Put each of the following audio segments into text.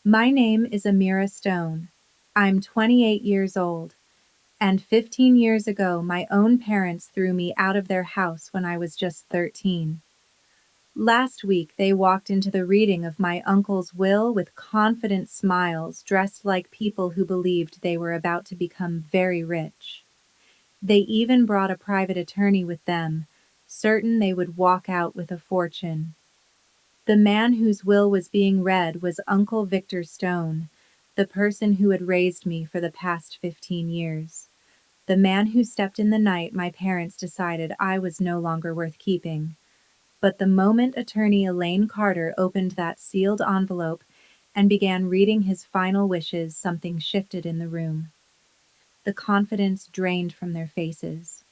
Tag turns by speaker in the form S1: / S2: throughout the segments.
S1: My name is Amira Stone. I'm 28 years old, and 15 years ago, my own parents threw me out of their house when I was just 13. Last week, they walked into the reading of my uncle's will with confident smiles, dressed like people who believed they were about to become very rich. They even brought a private attorney with them, certain they would walk out with a fortune. The man whose will was being read was Uncle Victor Stone, the person who had raised me for the past 15 years. The man who stepped in the night my parents decided I was no longer worth keeping. But the moment attorney Elaine Carter opened that sealed envelope and began reading his final wishes, something shifted in the room. The confidence drained from their faces.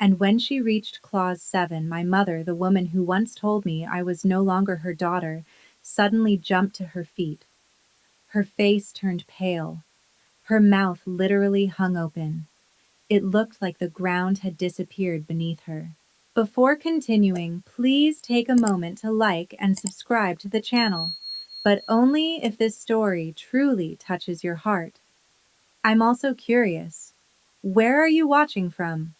S1: And when she reached Clause 7, my mother, the woman who once told me I was no longer her daughter, suddenly jumped to her feet. Her face turned pale. Her mouth literally hung open. It looked like the ground had disappeared beneath her. Before continuing, please take a moment to like and subscribe to the channel, but only if this story truly touches your heart. I'm also curious. Where are you watching from?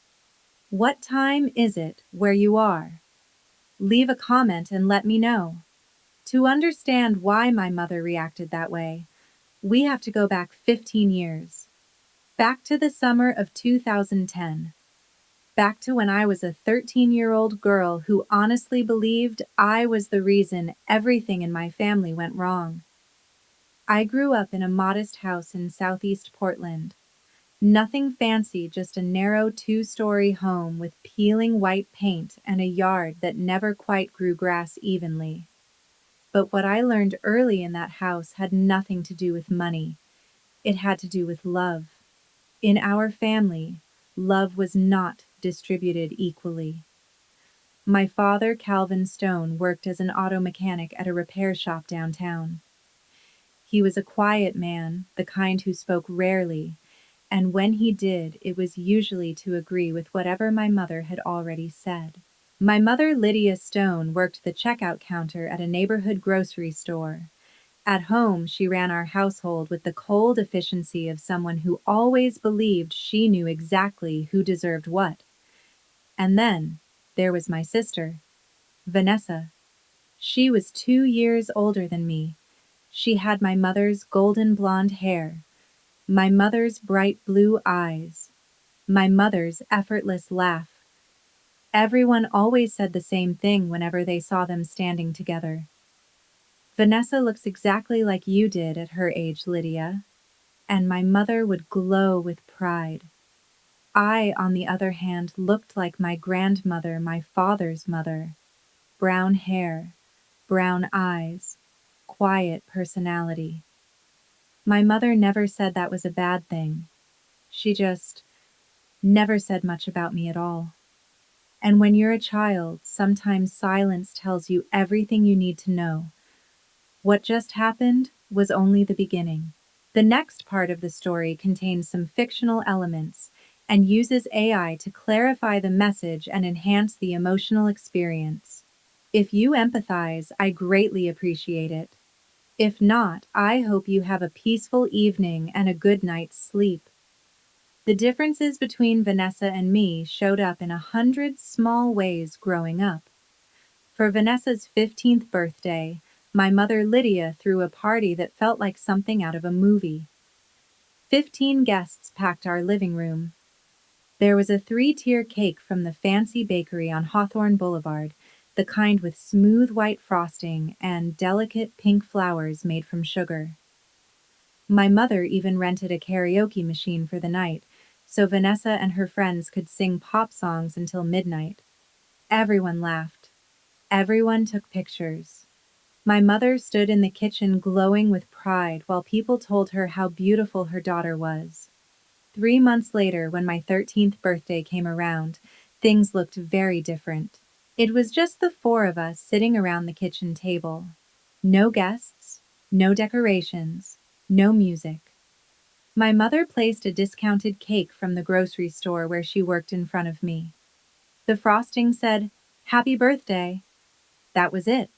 S1: What time is it where you are? Leave a comment and let me know. To understand why my mother reacted that way, we have to go back 15 years. Back to the summer of 2010. Back to when I was a 13-year-old girl who honestly believed I was the reason everything in my family went wrong. I grew up in a modest house in southeast Portland. Nothing fancy, just a narrow two-story home with peeling white paint and a yard that never quite grew grass evenly. But what I learned early in that house had nothing to do with money. It had to do with love. In our family, love was not distributed equally. My father, Calvin Stone, worked as an auto mechanic at a repair shop downtown. He was a quiet man, the kind who spoke rarely, and when he did, it was usually to agree with whatever my mother had already said. My mother, Lydia Stone, worked the checkout counter at a neighborhood grocery store. At home, she ran our household with the cold efficiency of someone who always believed she knew exactly who deserved what. And then, there was my sister, Vanessa. She was 2 years older than me. She had my mother's golden blonde hair, my mother's bright blue eyes, my mother's effortless laugh. Everyone always said the same thing whenever they saw them standing together. Vanessa looks exactly like you did at her age, Lydia. And my mother would glow with pride. I, on the other hand, looked like my grandmother, my father's mother. Brown hair, brown eyes, quiet personality. My mother never said that was a bad thing. She just never said much about me at all. And when you're a child, sometimes silence tells you everything you need to know. What just happened was only the beginning. The next part of the story contains some fictional elements and uses AI to clarify the message and enhance the emotional experience. If you empathize, I greatly appreciate it. If not, I hope you have a peaceful evening and a good night's sleep. The differences between Vanessa and me showed up in 100 small ways growing up. For Vanessa's 15th birthday, my mother Lydia threw a party that felt like something out of a movie. 15 guests packed our living room. There was a 3-tier cake from the fancy bakery on Hawthorne Boulevard, the kind with smooth white frosting and delicate pink flowers made from sugar. My mother even rented a karaoke machine for the night, so Vanessa and her friends could sing pop songs until midnight. Everyone laughed. Everyone took pictures. My mother stood in the kitchen glowing with pride while people told her how beautiful her daughter was. 3 months later, when my 13th birthday came around, things looked very different. It was just the four of us sitting around the kitchen table. No guests, no decorations, no music. My mother placed a discounted cake from the grocery store where she worked in front of me. The frosting said, "Happy birthday." That was it.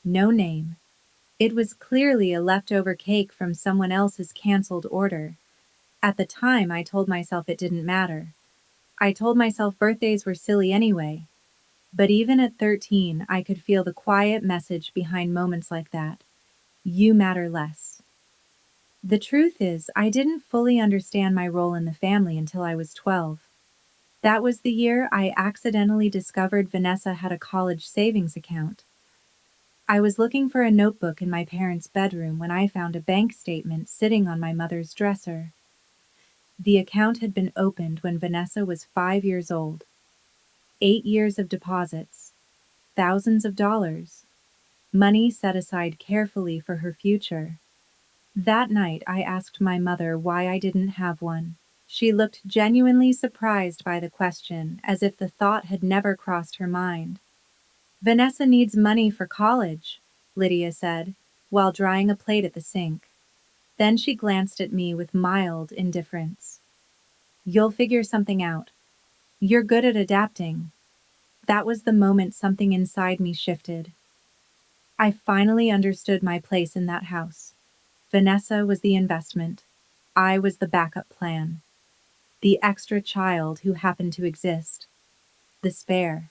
S1: No name. It was clearly a leftover cake from someone else's canceled order. At the time, I told myself it didn't matter. I told myself birthdays were silly anyway. But even at 13, I could feel the quiet message behind moments like that. You matter less. The truth is, I didn't fully understand my role in the family until I was 12. That was the year I accidentally discovered Vanessa had a college savings account. I was looking for a notebook in my parents' bedroom when I found a bank statement sitting on my mother's dresser. The account had been opened when Vanessa was 5 years old. 8 years of deposits, thousands of dollars, money set aside carefully for her future. That night, I asked my mother why I didn't have one. She looked genuinely surprised by the question, as if the thought had never crossed her mind. Vanessa needs money for college, Lydia said, while drying a plate at the sink. Then she glanced at me with mild indifference. You'll figure something out. You're good at adapting. That was the moment something inside me shifted. I finally understood my place in that house. Vanessa was the investment. I was the backup plan. The extra child who happened to exist. The spare.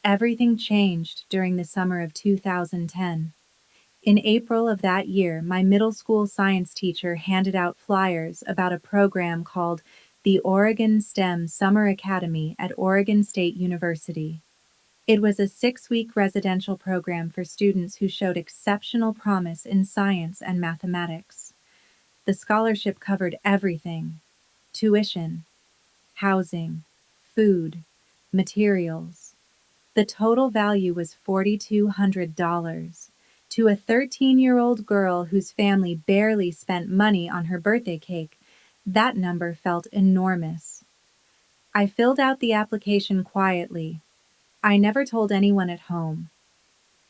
S1: Everything changed during the summer of 2010. In April of that year, my middle school science teacher handed out flyers about a program called the Oregon STEM Summer Academy at Oregon State University. It was a 6-week residential program for students who showed exceptional promise in science and mathematics. The scholarship covered everything: tuition, housing, food, materials. The total value was $4,200. To a 13-year-old girl whose family barely spent money on her birthday cake, that number felt enormous. I filled out the application quietly. I never told anyone at home.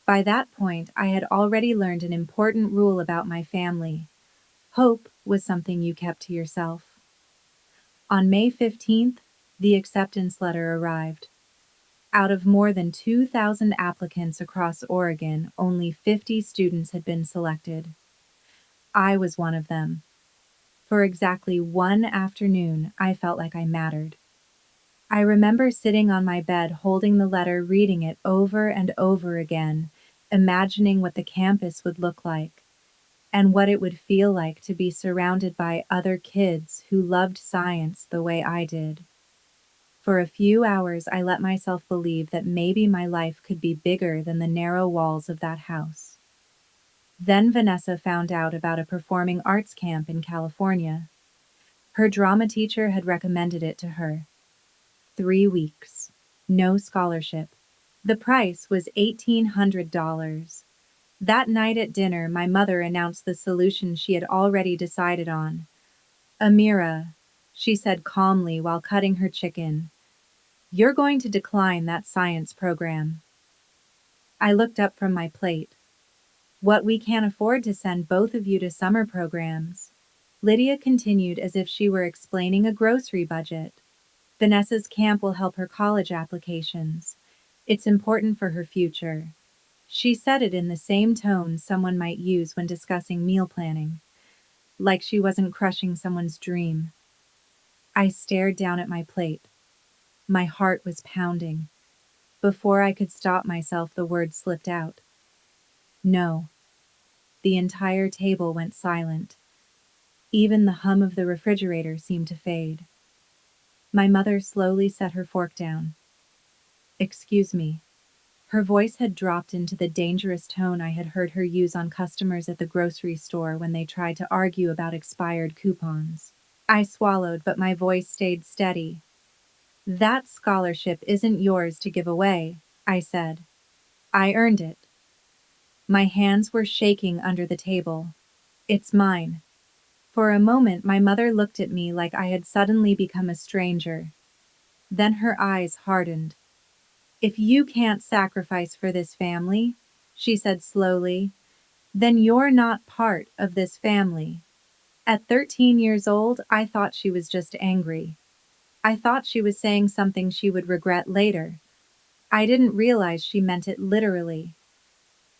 S1: By that point, I had already learned an important rule about my family. Hope was something you kept to yourself. On May 15th, the acceptance letter arrived. Out of more than 2,000 applicants across Oregon, only 50 students had been selected. I was one of them. For exactly one afternoon, I felt like I mattered. I remember sitting on my bed holding the letter, reading it over and over again, imagining what the campus would look like, and what it would feel like to be surrounded by other kids who loved science the way I did. For a few hours, I let myself believe that maybe my life could be bigger than the narrow walls of that house. Then Vanessa found out about a performing arts camp in California. Her drama teacher had recommended it to her. 3 weeks. No scholarship. The price was $1,800. That night at dinner, my mother announced the solution she had already decided on. Amira, she said calmly while cutting her chicken, you're going to decline that science program. I looked up from my plate. What, we can't afford to send both of you to summer programs? Lydia continued as if she were explaining a grocery budget. Vanessa's camp will help her college applications. It's important for her future. She said it in the same tone someone might use when discussing meal planning, like she wasn't crushing someone's dream. I stared down at my plate. My heart was pounding. Before I could stop myself, the words slipped out. No. The entire table went silent. Even the hum of the refrigerator seemed to fade. My mother slowly set her fork down. Excuse me. Her voice had dropped into the dangerous tone I had heard her use on customers at the grocery store when they tried to argue about expired coupons. I swallowed, but my voice stayed steady. That scholarship isn't yours to give away, I said. I earned it. My hands were shaking under the table. It's mine. For a moment, my mother looked at me like I had suddenly become a stranger. Then her eyes hardened. If you can't sacrifice for this family, she said slowly, then you're not part of this family. At 13 years old, I thought she was just angry. I thought she was saying something she would regret later. I didn't realize she meant it literally.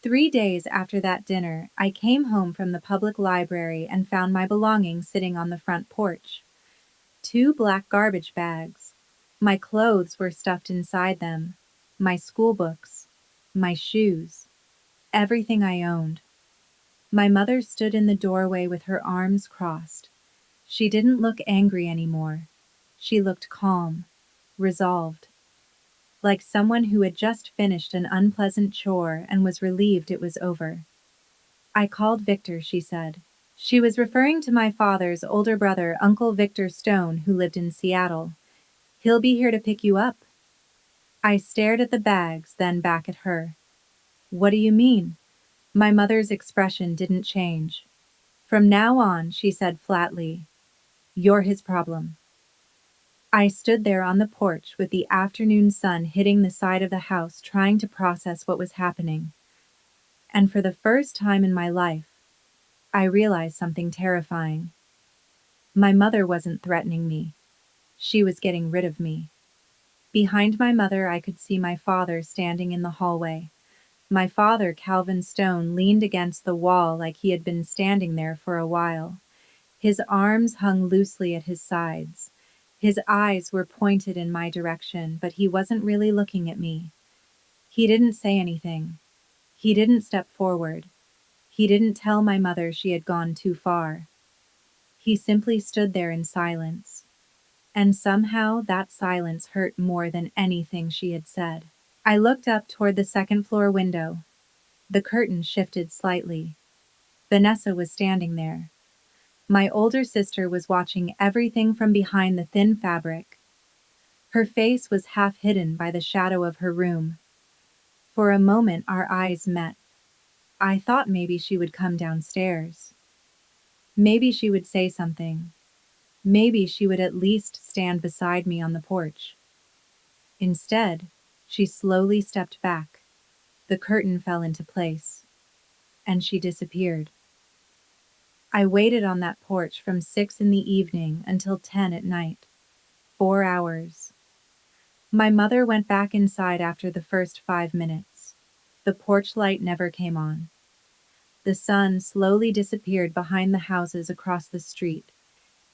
S1: 3 days after that dinner, I came home from the public library and found my belongings sitting on the front porch. Two black garbage bags. My clothes were stuffed inside them. My school books. My shoes. Everything I owned. My mother stood in the doorway with her arms crossed. She didn't look angry anymore. She looked calm, resolved, like someone who had just finished an unpleasant chore and was relieved it was over. I called Victor, she said. She was referring to my father's older brother, Uncle Victor Stone, who lived in Seattle. He'll be here to pick you up. I stared at the bags, then back at her. What do you mean? My mother's expression didn't change. From now on, she said flatly, you're his problem. I stood there on the porch with the afternoon sun hitting the side of the house, trying to process what was happening. And for the first time in my life, I realized something terrifying. My mother wasn't threatening me. She was getting rid of me. Behind my mother, I could see my father standing in the hallway. My father, Calvin Stone, leaned against the wall like he had been standing there for a while. His arms hung loosely at his sides. His eyes were pointed in my direction, but he wasn't really looking at me. He didn't say anything. He didn't step forward. He didn't tell my mother she had gone too far. He simply stood there in silence. And somehow that silence hurt more than anything she had said. I looked up toward the second-floor window. The curtain shifted slightly. Vanessa was standing there. My older sister was watching everything from behind the thin fabric. Her face was half hidden by the shadow of her room. For a moment our eyes met. I thought maybe she would come downstairs. Maybe she would say something. Maybe she would at least stand beside me on the porch. Instead, she slowly stepped back. The curtain fell into place, and she disappeared. I waited on that porch from 6 in the evening until 10 at night. 4 hours. My mother went back inside after the first 5 minutes. The porch light never came on. The sun slowly disappeared behind the houses across the street,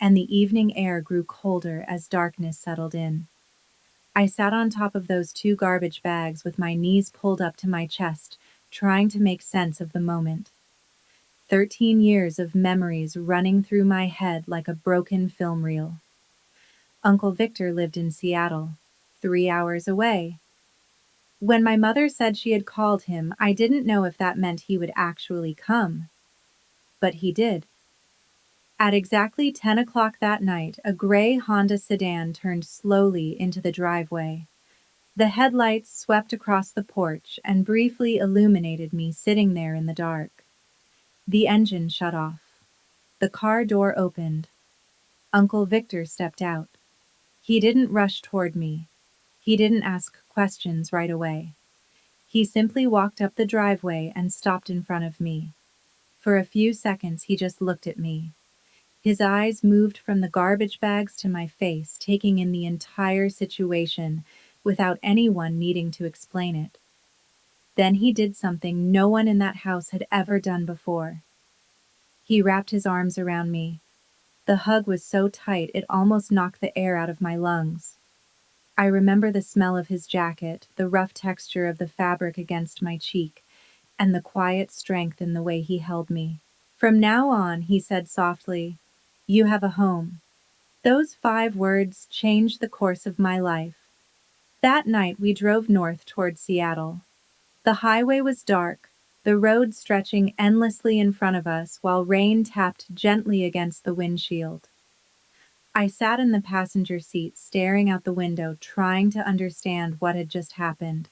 S1: and the evening air grew colder as darkness settled in. I sat on top of those two garbage bags with my knees pulled up to my chest, trying to make sense of the moment. 13 years of memories running through my head like a broken film reel. Uncle Victor lived in Seattle, 3 hours away. When my mother said she had called him, I didn't know if that meant he would actually come. But he did. At exactly 10 o'clock that night, a gray Honda sedan turned slowly into the driveway. The headlights swept across the porch and briefly illuminated me sitting there in the dark. The engine shut off. The car door opened. Uncle Victor stepped out. He didn't rush toward me. He didn't ask questions right away. He simply walked up the driveway and stopped in front of me. For a few seconds, he just looked at me. His eyes moved from the garbage bags to my face, taking in the entire situation without anyone needing to explain it. Then he did something no one in that house had ever done before. He wrapped his arms around me. The hug was so tight it almost knocked the air out of my lungs. I remember the smell of his jacket, the rough texture of the fabric against my cheek, and the quiet strength in the way he held me. From now on, he said softly, "You have a home." Those 5 words changed the course of my life. That night we drove north toward Seattle. The highway was dark, the road stretching endlessly in front of us while rain tapped gently against the windshield. I sat in the passenger seat staring out the window, trying to understand what had just happened.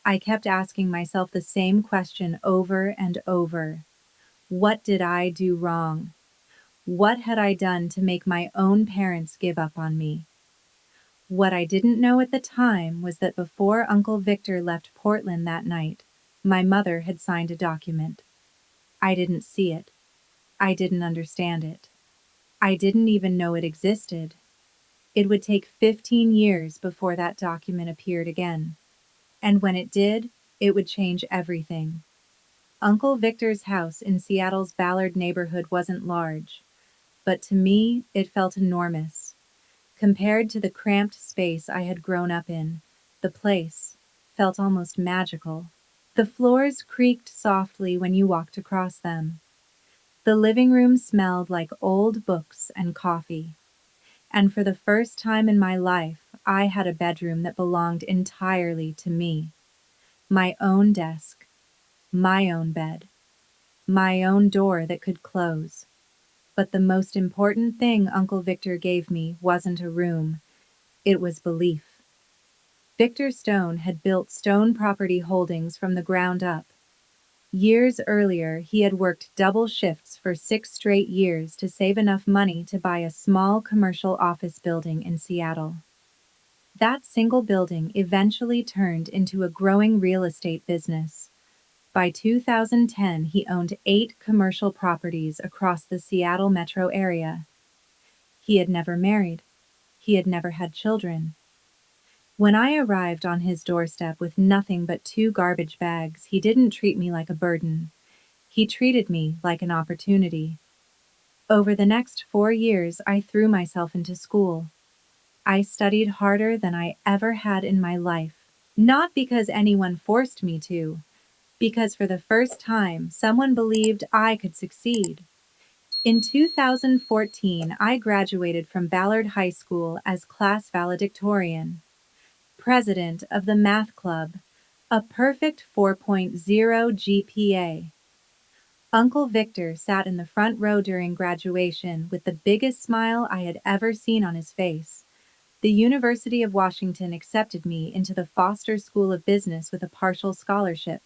S1: I kept asking myself the same question over and over. What did I do wrong? What had I done to make my own parents give up on me? What I didn't know at the time was that before Uncle Victor left Portland that night, my mother had signed a document. I didn't see it. I didn't understand it. I didn't even know it existed. It would take 15 years before that document appeared again. And when it did, it would change everything. Uncle Victor's house in Seattle's Ballard neighborhood wasn't large, but to me, it felt enormous. Compared to the cramped space I had grown up in, the place felt almost magical. The floors creaked softly when you walked across them. The living room smelled like old books and coffee. And for the first time in my life, I had a bedroom that belonged entirely to me. My own desk, my own bed, my own door that could close. But the most important thing Uncle Victor gave me wasn't a room, it was belief. Victor Stone had built Stone Property Holdings from the ground up. Years earlier, he had worked double shifts for 6 straight years to save enough money to buy a small commercial office building in Seattle. That single building eventually turned into a growing real estate business. By 2010, he owned 8 commercial properties across the Seattle metro area. He had never married. He had never had children. When I arrived on his doorstep with nothing but 2 garbage bags, he didn't treat me like a burden. He treated me like an opportunity. Over the next 4 years, I threw myself into school. I studied harder than I ever had in my life. Not because anyone forced me to, because for the first time, someone believed I could succeed. In 2014, I graduated from Ballard High School as class valedictorian, president of the math club, a perfect 4.0 GPA. Uncle Victor sat in the front row during graduation with the biggest smile I had ever seen on his face. The University of Washington accepted me into the Foster School of Business with a partial scholarship.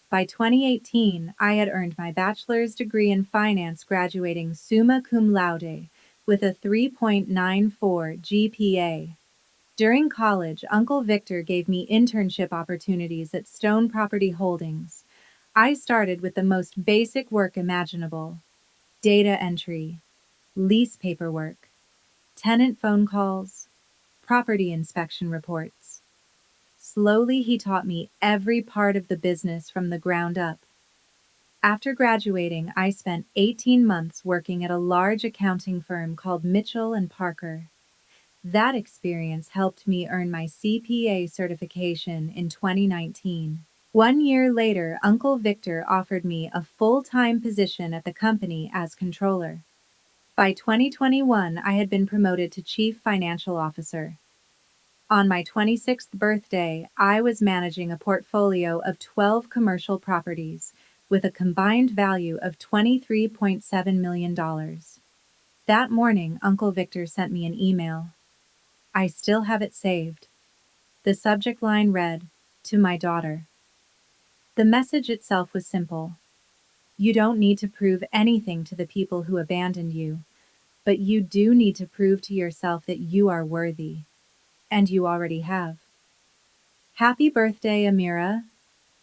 S1: By 2018, I had earned my bachelor's degree in finance, graduating summa cum laude with a 3.94 GPA. During college, Uncle Victor gave me internship opportunities at Stone Property Holdings. I started with the most basic work imaginable: data entry, lease paperwork, tenant phone calls, property inspection reports. Slowly, he taught me every part of the business from the ground up. After graduating, I spent 18 months working at a large accounting firm called Mitchell and Parker. That experience helped me earn my CPA certification in 2019. 1 year later, Uncle Victor offered me a full-time position at the company as controller. By 2021, I had been promoted to chief financial officer. On my 26th birthday, I was managing a portfolio of 12 commercial properties with a combined value of $23.7 million. That morning, Uncle Victor sent me an email. I still have it saved. The subject line read, "To my daughter." The message itself was simple. You don't need to prove anything to the people who abandoned you, but you do need to prove to yourself that you are worthy. And you already have. Happy birthday, Amira.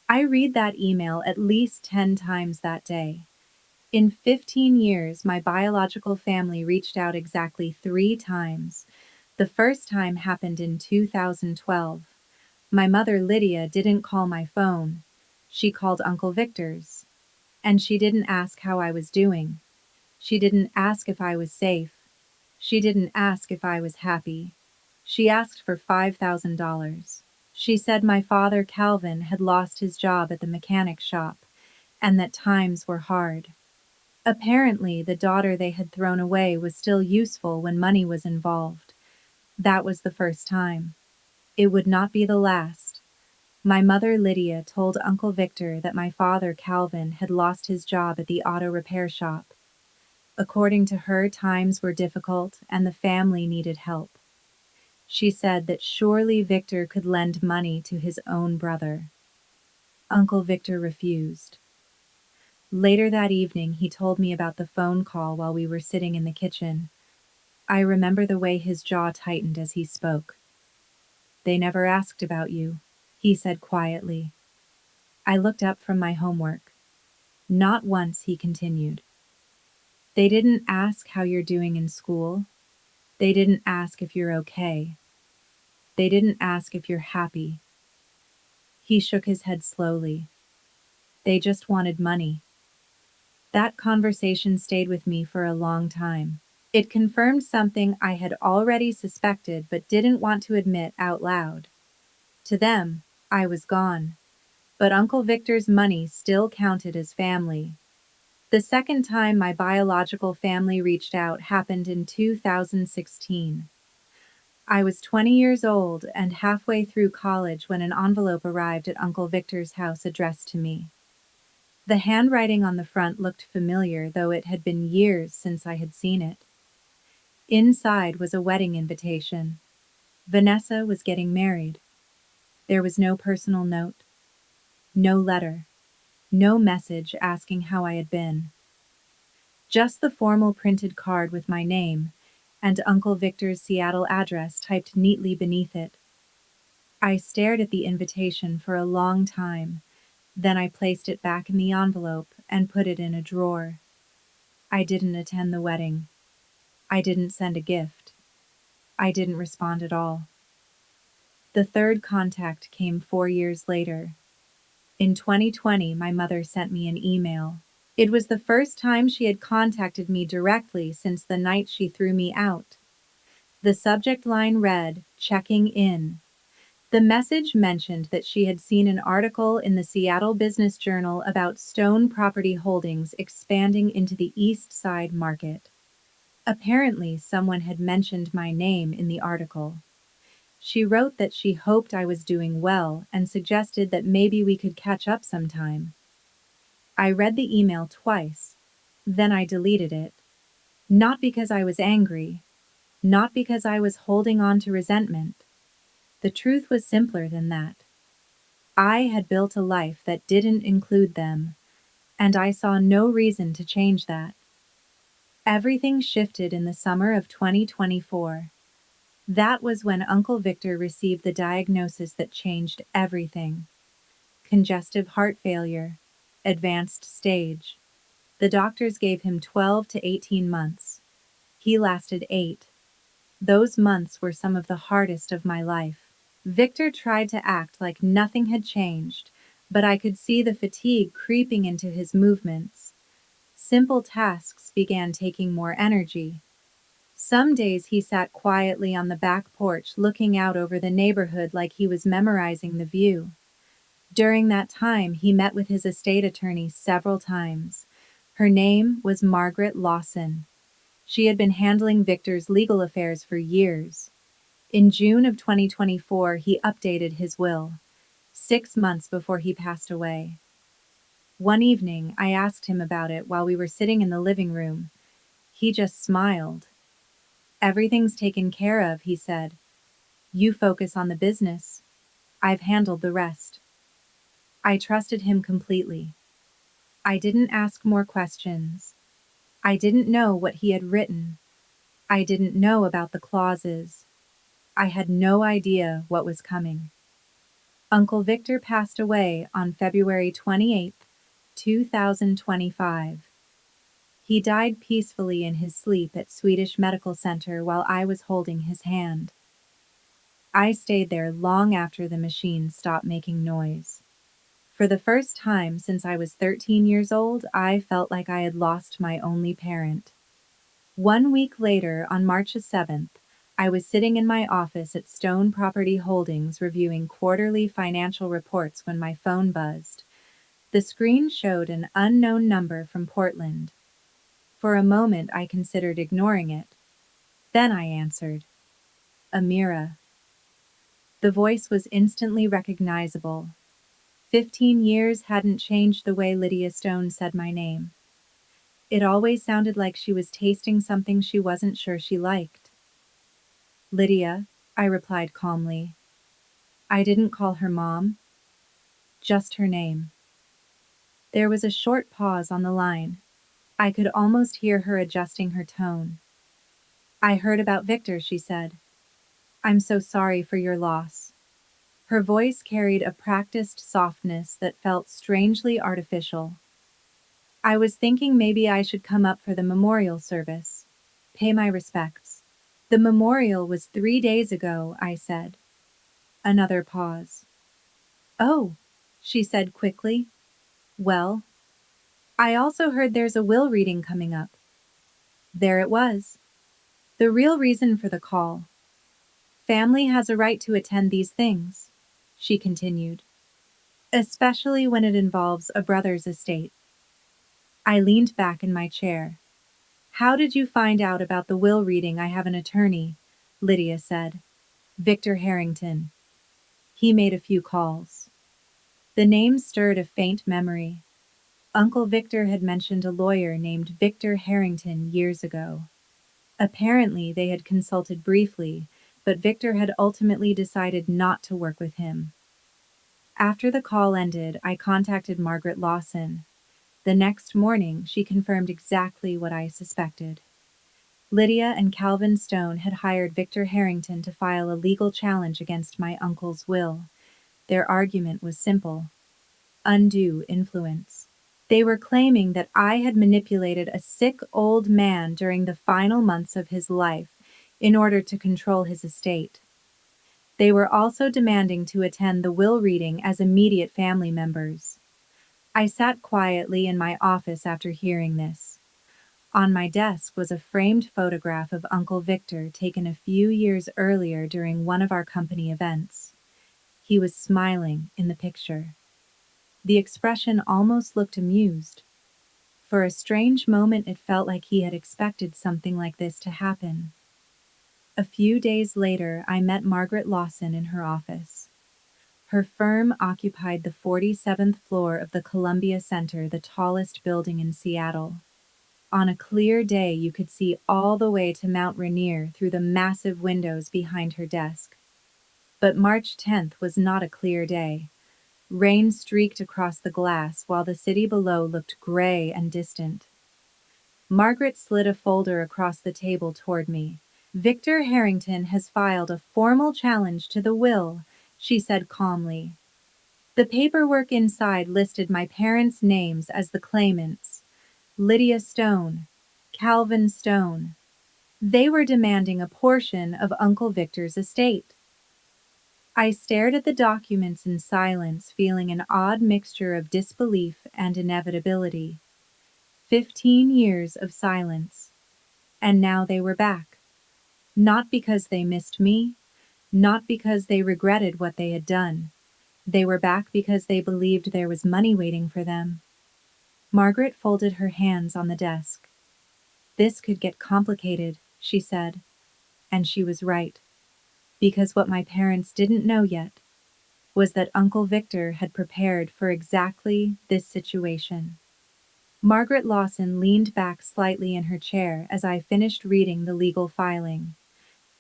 S1: I read that email at least 10 times that day. In 15 years, my biological family reached out exactly 3 times. The first time happened in 2012. My mother, Lydia, didn't call my phone. She called Uncle Victor's. And she didn't ask how I was doing. She didn't ask if I was safe. She didn't ask if I was happy. She asked for $5,000. She said my father, Calvin, had lost his job at the mechanic shop, and that times were hard. Apparently, the daughter they had thrown away was still useful when money was involved. That was the first time. It would not be the last. My mother, Lydia, told Uncle Victor that my father, Calvin, had lost his job at the auto repair shop. According to her, times were difficult and the family needed help. She said that surely Victor could lend money to his own brother. Uncle Victor refused. Later that evening, he told me about the phone call while we were sitting in the kitchen. I remember the way his jaw tightened as he spoke. "They never asked about you," he said quietly. I looked up from my homework. "Not once," he continued. "They didn't ask how you're doing in school. They didn't ask if you're okay. They didn't ask if you're happy." He shook his head slowly. They just wanted money. That conversation stayed with me for a long time. It confirmed something I had already suspected but didn't want to admit out loud. To them, I was gone. But Uncle Victor's money still counted as family. The second time my biological family reached out happened in 2016. I was 20 years old and halfway through college when an envelope arrived at Uncle Victor's house addressed to me. The handwriting on the front looked familiar, though it had been years since I had seen it. Inside was a wedding invitation. Vanessa was getting married. There was no personal note, no letter, no message asking how I had been. Just the formal printed card with my name and Uncle Victor's Seattle address typed neatly beneath it. I stared at the invitation for a long time, then I placed it back in the envelope and put it in a drawer. I didn't attend the wedding. I didn't send a gift. I didn't respond at all. The third contact came 4 years later. In 2020, my mother sent me an email. It was the first time she had contacted me directly since the night she threw me out. The subject line read, "Checking in." The message mentioned that she had seen an article in the Seattle Business Journal about Stone Property Holdings expanding into the East Side market. Apparently, someone had mentioned my name in the article. She wrote that she hoped I was doing well and suggested that maybe we could catch up sometime. I read the email twice. Then I deleted it. Not because I was angry, not because I was holding on to resentment. The truth was simpler than that. I had built a life that didn't include them, and I saw no reason to change that. Everything shifted in the summer of 2024. That was when Uncle Victor received the diagnosis that changed everything. Congestive heart failure, advanced stage. The doctors gave him 12 to 18 months. He lasted 8. Those months were some of the hardest of my life. Victor tried to act like nothing had changed, but I could see the fatigue creeping into his movements. Simple tasks began taking more energy. Some days he sat quietly on the back porch looking out over the neighborhood like he was memorizing the view. During that time, he met with his estate attorney several times. Her name was Margaret Lawson. She had been handling Victor's legal affairs for years. In June of 2024, he updated his will, 6 months before he passed away. One evening, I asked him about it while we were sitting in the living room. He just smiled. "Everything's taken care of," he said. "You focus on the business. I've handled the rest." I trusted him completely. I didn't ask more questions. I didn't know what he had written. I didn't know about the clauses. I had no idea what was coming. Uncle Victor passed away on February 28, 2025. He died peacefully in his sleep at Swedish Medical Center while I was holding his hand. I stayed there long after the machine stopped making noise. For the first time since I was 13 years old, I felt like I had lost my only parent. 1 week later, on March 7th, I was sitting in my office at Stone Property Holdings reviewing quarterly financial reports when my phone buzzed. The screen showed an unknown number from Portland. For a moment, I considered ignoring it. Then I answered. Amira. The voice was instantly recognizable. 15 years hadn't changed the way Lydia Stone said my name. It always sounded like she was tasting something she wasn't sure she liked. "Lydia," I replied calmly. I didn't call her mom, just her name. There was a short pause on the line. I could almost hear her adjusting her tone. "I heard about Victor," she said. "I'm so sorry for your loss." Her voice carried a practiced softness that felt strangely artificial. "I was thinking maybe I should come up for the memorial service. Pay my respects." "The memorial was 3 days ago," I said. Another pause. "Oh," she said quickly. Well, I also heard there's a will reading coming up. There it was. The real reason for the call. Family has a right to attend these things, she continued, especially when it involves a brother's estate. I leaned back in my chair. How did you find out about the will reading? I have an attorney, Lydia said. Victor Harrington. He made a few calls. The name stirred a faint memory. Uncle Victor had mentioned a lawyer named Victor Harrington years ago. Apparently, they had consulted briefly, but Victor had ultimately decided not to work with him. After the call ended, I contacted Margaret Lawson. The next morning, she confirmed exactly what I suspected. Lydia and Calvin Stone had hired Victor Harrington to file a legal challenge against my uncle's will. Their argument was simple: undue influence. They were claiming that I had manipulated a sick old man during the final months of his life in order to control his estate. They were also demanding to attend the will reading as immediate family members. I sat quietly in my office after hearing this. On my desk was a framed photograph of Uncle Victor taken a few years earlier during one of our company events. He was smiling in the picture. The expression almost looked amused. For a strange moment, it felt like he had expected something like this to happen. A few days later, I met Margaret Lawson in her office. Her firm occupied the 47th floor of the Columbia Center, the tallest building in Seattle. On a clear day, you could see all the way to Mount Rainier through the massive windows behind her desk. But March 10th was not a clear day. Rain streaked across the glass while the city below looked gray and distant. Margaret slid a folder across the table toward me. Victor Harrington has filed a formal challenge to the will, she said calmly. The paperwork inside listed my parents' names as the claimants: Lydia Stone, Calvin Stone. They were demanding a portion of Uncle Victor's estate. I stared at the documents in silence, feeling an odd mixture of disbelief and inevitability. 15 years of silence. And now they were back. Not because they missed me, not because they regretted what they had done. They were back because they believed there was money waiting for them. Margaret folded her hands on the desk. This could get complicated, she said. And she was right. Because what my parents didn't know yet was that Uncle Victor had prepared for exactly this situation. Margaret Lawson leaned back slightly in her chair as I finished reading the legal filing.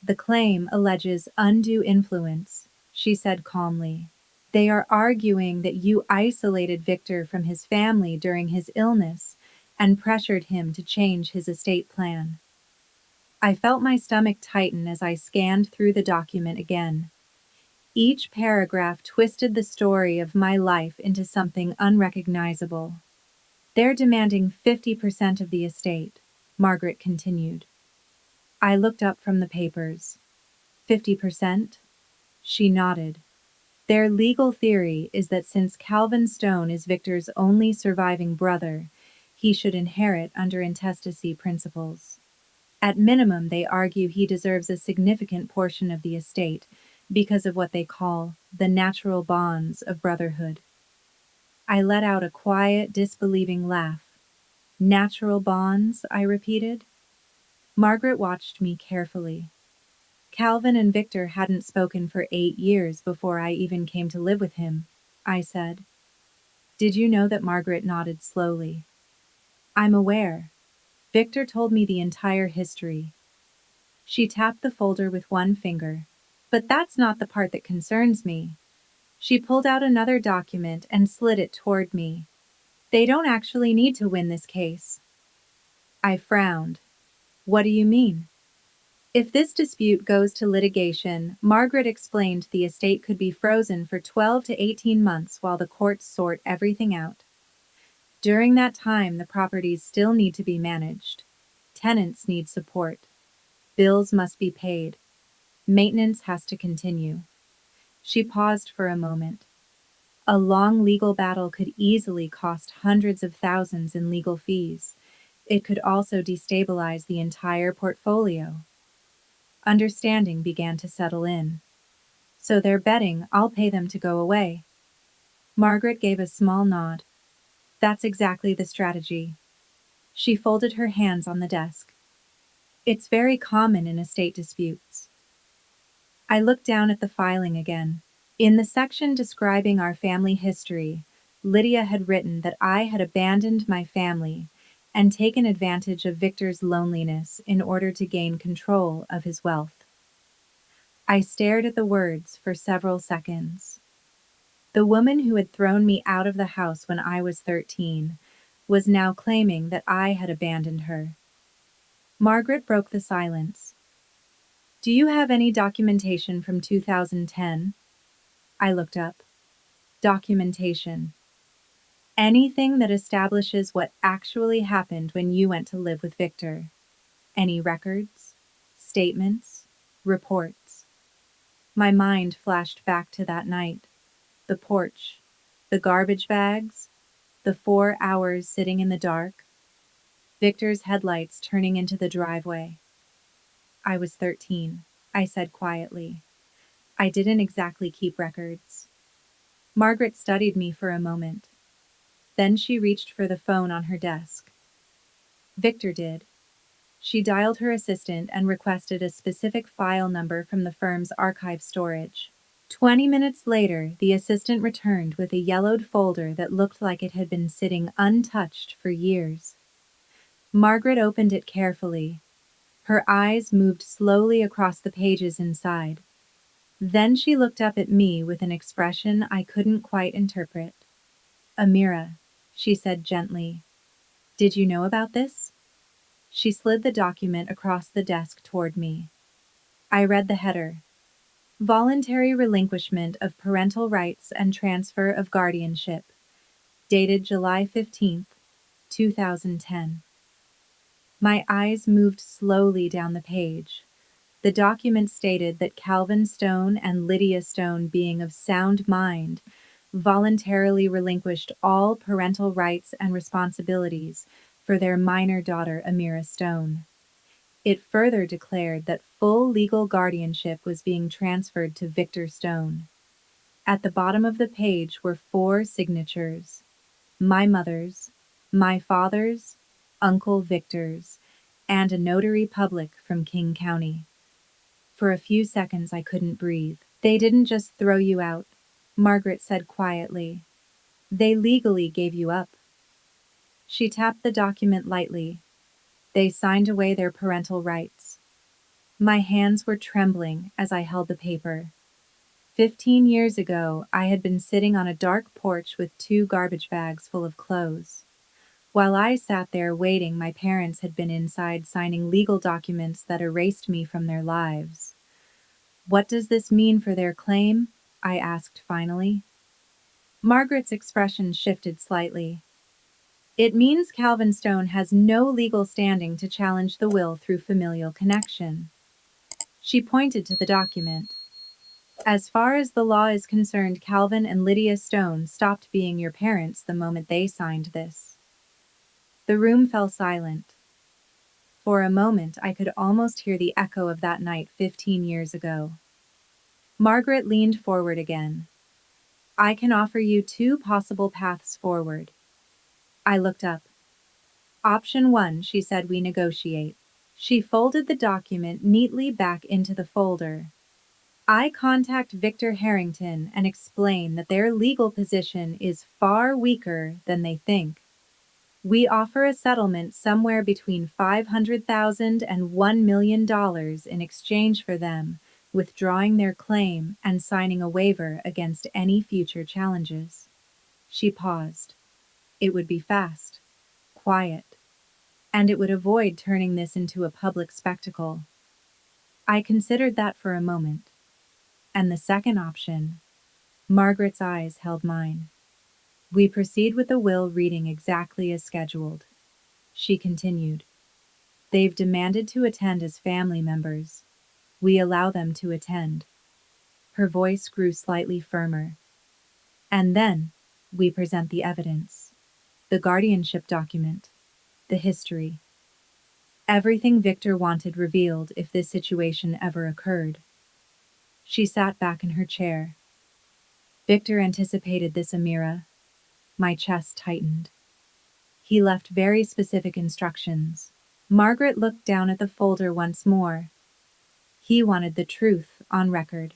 S1: The claim alleges undue influence, she said calmly. They are arguing that you isolated Victor from his family during his illness and pressured him to change his estate plan. I felt my stomach tighten as I scanned through the document again. Each paragraph twisted the story of my life into something unrecognizable. They're demanding 50% of the estate, Margaret continued. I looked up from the papers. 50%? She nodded. Their legal theory is that since Calvin Stone is Victor's only surviving brother, he should inherit under intestacy principles. At minimum, they argue he deserves a significant portion of the estate because of what they call the natural bonds of brotherhood. I let out a quiet, disbelieving laugh. Natural bonds, I repeated. Margaret watched me carefully. Calvin and Victor hadn't spoken for 8 years before I even came to live with him, I said. Did you know that? Margaret nodded slowly. I'm aware. Victor told me the entire history. She tapped the folder with one finger. But that's not the part that concerns me. She pulled out another document and slid it toward me. They don't actually need to win this case. I frowned. What do you mean? If this dispute goes to litigation, Margaret explained, the estate could be frozen for 12 to 18 months while the courts sort everything out. During that time, the properties still need to be managed. Tenants need support. Bills must be paid. Maintenance has to continue. She paused for a moment. A long legal battle could easily cost hundreds of thousands in legal fees. It could also destabilize the entire portfolio. Understanding began to settle in. So they're betting I'll pay them to go away. Margaret gave a small nod. That's exactly the strategy. She folded her hands on the desk. It's very common in estate disputes. I looked down at the filing again. In the section describing our family history, Lydia had written that I had abandoned my family and taken advantage of Victor's loneliness in order to gain control of his wealth. I stared at the words for several seconds. The woman who had thrown me out of the house when I was 13 was now claiming that I had abandoned her. Margaret broke the silence. Do you have any documentation from 2010? I looked up. Documentation. Anything that establishes what actually happened when you went to live with Victor. Any records, statements, reports. My mind flashed back to that night. The porch, the garbage bags, the 4 hours sitting in the dark, Victor's headlights turning into the driveway. I was 13, I said quietly. I didn't exactly keep records. Margaret studied me for a moment. Then she reached for the phone on her desk. Victor did. She dialed her assistant and requested a specific file number from the firm's archive storage. 20 minutes later, the assistant returned with a yellowed folder that looked like it had been sitting untouched for years. Margaret opened it carefully. Her eyes moved slowly across the pages inside. Then she looked up at me with an expression I couldn't quite interpret. Amira, she said gently, did you know about this? She slid the document across the desk toward me. I read the header. Voluntary relinquishment of parental rights and transfer of guardianship. Dated July 15th, 2010. My eyes moved slowly down the page. The document stated that Calvin Stone and Lydia Stone, being of sound mind, voluntarily relinquished all parental rights and responsibilities for their minor daughter Amira Stone. It further declared that full legal guardianship was being transferred to Victor Stone. At the bottom of the page were 4 signatures: my mother's, my father's, Uncle Victor's, and a notary public from King County. For a few seconds I couldn't breathe. They didn't just throw you out, Margaret said quietly. They legally gave you up. She tapped the document lightly. They signed away their parental rights. My hands were trembling as I held the paper. 15 years ago, I had been sitting on a dark porch with 2 garbage bags full of clothes. While I sat there waiting, my parents had been inside signing legal documents that erased me from their lives. What does this mean for their claim? I asked finally. Margaret's expression shifted slightly. It means Calvin Stone has no legal standing to challenge the will through familial connection. She pointed to the document. As far as the law is concerned, Calvin and Lydia Stone stopped being your parents the moment they signed this. The room fell silent. For a moment, I could almost hear the echo of that night 15 years ago. Margaret leaned forward again. I can offer you 2 possible paths forward. I looked up. Option 1, she said, we negotiate. She folded the document neatly back into the folder. I contact Victor Harrington and explain that their legal position is far weaker than they think. We offer a settlement somewhere between $500,000 and $1 million in exchange for them withdrawing their claim and signing a waiver against any future challenges. She paused. It would be fast, quiet, and it would avoid turning this into a public spectacle. I considered that for a moment. And the second option, Margaret's eyes held mine. We proceed with the will reading exactly as scheduled. She continued. They've demanded to attend as family members. We allow them to attend. Her voice grew slightly firmer. And then we present the evidence, the guardianship document, the history. Everything Victor wanted revealed if this situation ever occurred. She sat back in her chair. Victor anticipated this, Amira. My chest tightened. He left very specific instructions. Margaret looked down at the folder once more. He wanted the truth on record.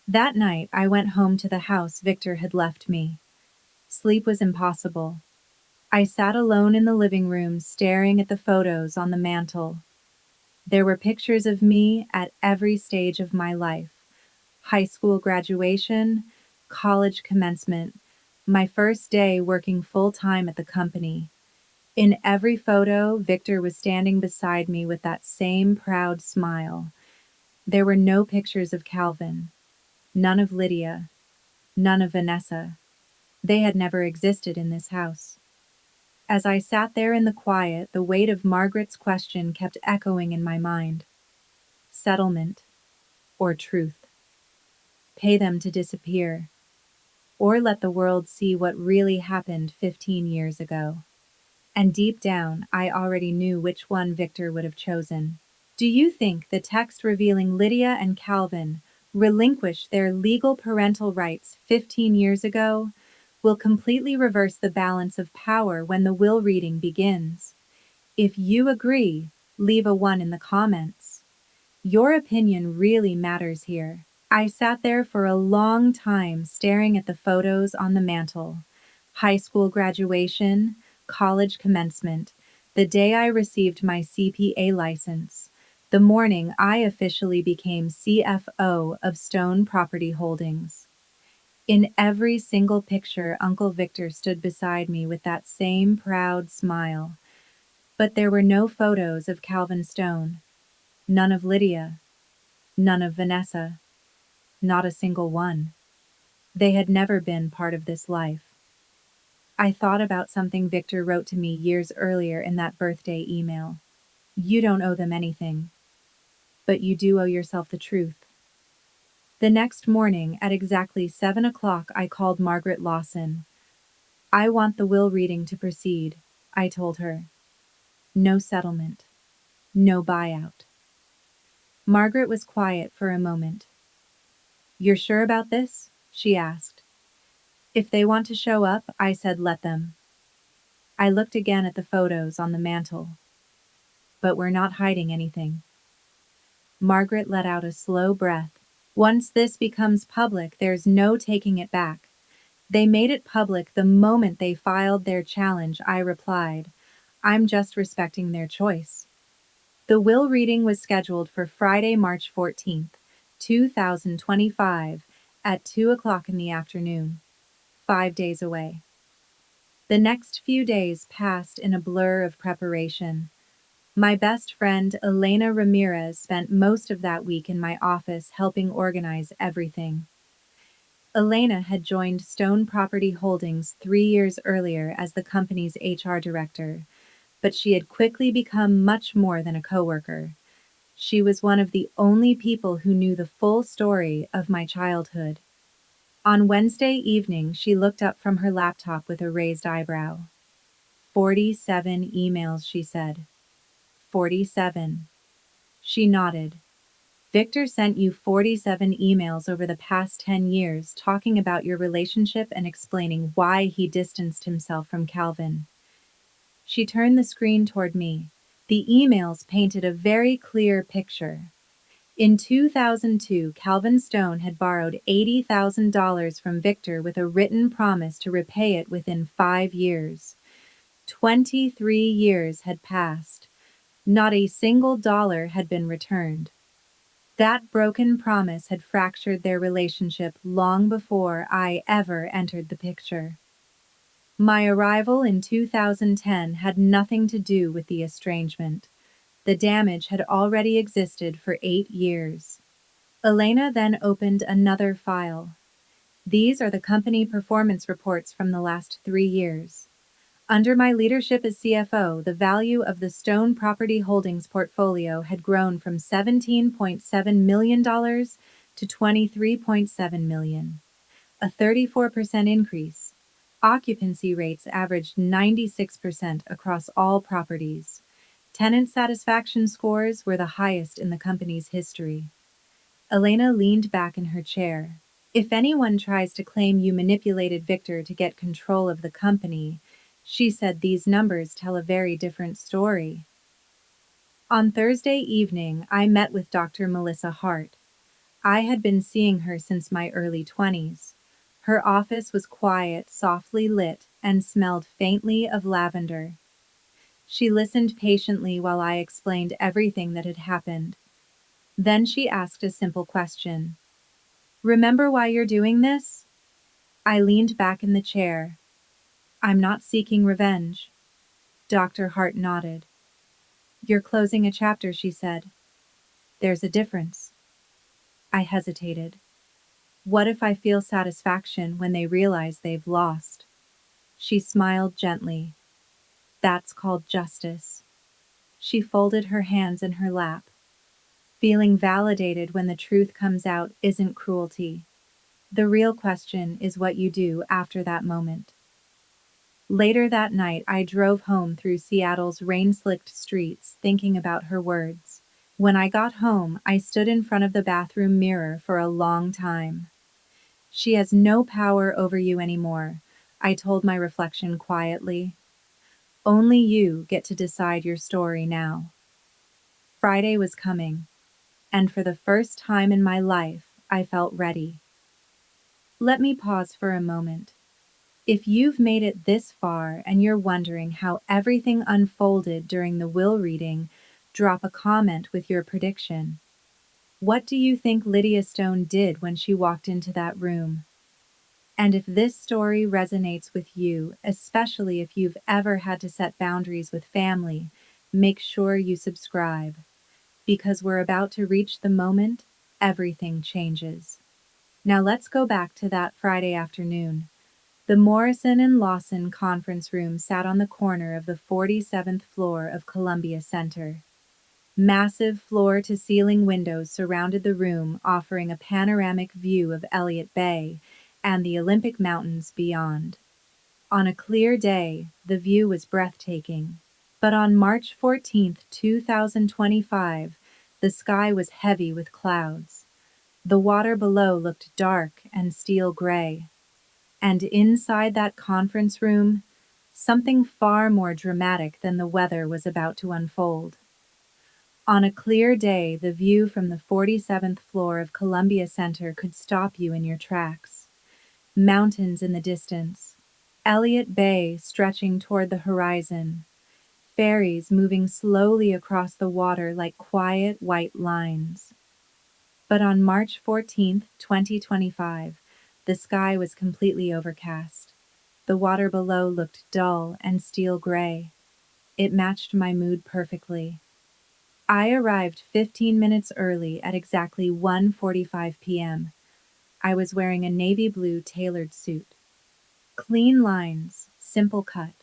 S1: That night, I went home to the house Victor had left me. Sleep was impossible. I sat alone in the living room, staring at the photos on the mantel. There were pictures of me at every stage of my life: high school graduation, college commencement, my first day working full-time at the company. In every photo, Victor was standing beside me with that same proud smile. There were no pictures of Calvin, none of Lydia, none of Vanessa. They had never existed in this house. As I sat there in the quiet, the weight of Margaret's question kept echoing in my mind. Settlement or truth? Pay them to disappear, or let the world see what really happened 15 years ago. And deep down, I already knew which one Victor would have chosen. Do you think the text revealing Lydia and Calvin relinquished their legal parental rights 15 years ago will completely reverse the balance of power when the will reading begins? If you agree, leave a 1 in the comments. Your opinion really matters here. I sat there for a long time staring at the photos on the mantel. High school graduation, college commencement, the day I received my CPA license, the morning I officially became CFO of Stone Property Holdings. In every single picture, Uncle Victor stood beside me with that same proud smile. But there were no photos of Calvin Stone, none of Lydia, none of Vanessa, not a single one. They had never been part of this life. I thought about something Victor wrote to me years earlier in that birthday email. You don't owe them anything, but you do owe yourself the truth. The next morning, at exactly 7 o'clock, I called Margaret Lawson. I want the will reading to proceed, I told her. No settlement. No buyout. Margaret was quiet for a moment. You're sure about this? She asked. If they want to show up, I said let them. I looked again at the photos on the mantel. But we're not hiding anything. Margaret let out a slow breath. Once this becomes public, there's no taking it back. They made it public the moment they filed their challenge, I replied. I'm just respecting their choice. The will reading was scheduled for Friday, March 14th, 2025, at 2 o'clock in the afternoon. 5 days away. The next few days passed in a blur of preparation. My best friend, Elena Ramirez, spent most of that week in my office helping organize everything. Elena had joined Stone Property Holdings 3 years earlier as the company's HR director, but she had quickly become much more than a coworker. She was one of the only people who knew the full story of my childhood. On Wednesday evening, she looked up from her laptop with a raised eyebrow. 47 emails, she said. 47. She nodded. Victor sent you 47 emails over the past 10 years talking about your relationship and explaining why he distanced himself from Calvin. She turned the screen toward me. The emails painted a very clear picture. In 2002, Calvin Stone had borrowed $80,000 from Victor with a written promise to repay it within 5 years. 23 years had passed. Not a single dollar had been returned. That broken promise had fractured their relationship long before I ever entered the picture. My arrival in 2010 had nothing to do with the estrangement. The damage had already existed for 8 years. Elena then opened another file. These are the company performance reports from the last 3 years. Under my leadership as CFO, the value of the Stone Property Holdings portfolio had grown from $17.7 million to $23.7 million. a 34% increase. Occupancy rates averaged 96% across all properties. Tenant satisfaction scores were the highest in the company's history. Elena leaned back in her chair. If anyone tries to claim you manipulated Victor to get control of the company, she said these numbers tell a very different story. On Thursday evening, I met with Dr. Melissa Hart. I had been seeing her since my early 20s. Her office was quiet, softly lit, and smelled faintly of lavender. She listened patiently while I explained everything that had happened. Then she asked a simple question. Remember why you're doing this? I leaned back in the chair. I'm not seeking revenge. Dr. Hart nodded. You're closing a chapter, she said. There's a difference. I hesitated. What if I feel satisfaction when they realize they've lost? She smiled gently. That's called justice. She folded her hands in her lap. Feeling validated when the truth comes out isn't cruelty. The real question is what you do after that moment. Later that night, I drove home through Seattle's rain-slicked streets, thinking about her words. When I got home, I stood in front of the bathroom mirror for a long time. She has no power over you anymore, I told my reflection quietly. Only you get to decide your story now. Friday was coming, and for the first time in my life, I felt ready. Let me pause for a moment. If you've made it this far and you're wondering how everything unfolded during the will reading, drop a comment with your prediction. What do you think Lydia Stone did when she walked into that room? And if this story resonates with you, especially if you've ever had to set boundaries with family, make sure you subscribe, because we're about to reach the moment everything changes. Now let's go back to that Friday afternoon. The Morrison and Lawson conference room sat on the corner of the 47th floor of Columbia Center. Massive floor-to-ceiling windows surrounded the room, offering a panoramic view of Elliott Bay and the Olympic Mountains beyond. On a clear day, the view was breathtaking. But on March 14, 2025, the sky was heavy with clouds. The water below looked dark and steel gray. And inside that conference room, something far more dramatic than the weather was about to unfold. On a clear day, the view from the 47th floor of Columbia Center could stop you in your tracks. Mountains in the distance, Elliott Bay stretching toward the horizon, ferries moving slowly across the water like quiet white lines. But on March 14, 2025, the sky was completely overcast. The water below looked dull and steel gray. It matched my mood perfectly. I arrived 15 minutes early at exactly 1:45 p.m. I was wearing a navy blue tailored suit. Clean lines, simple cut.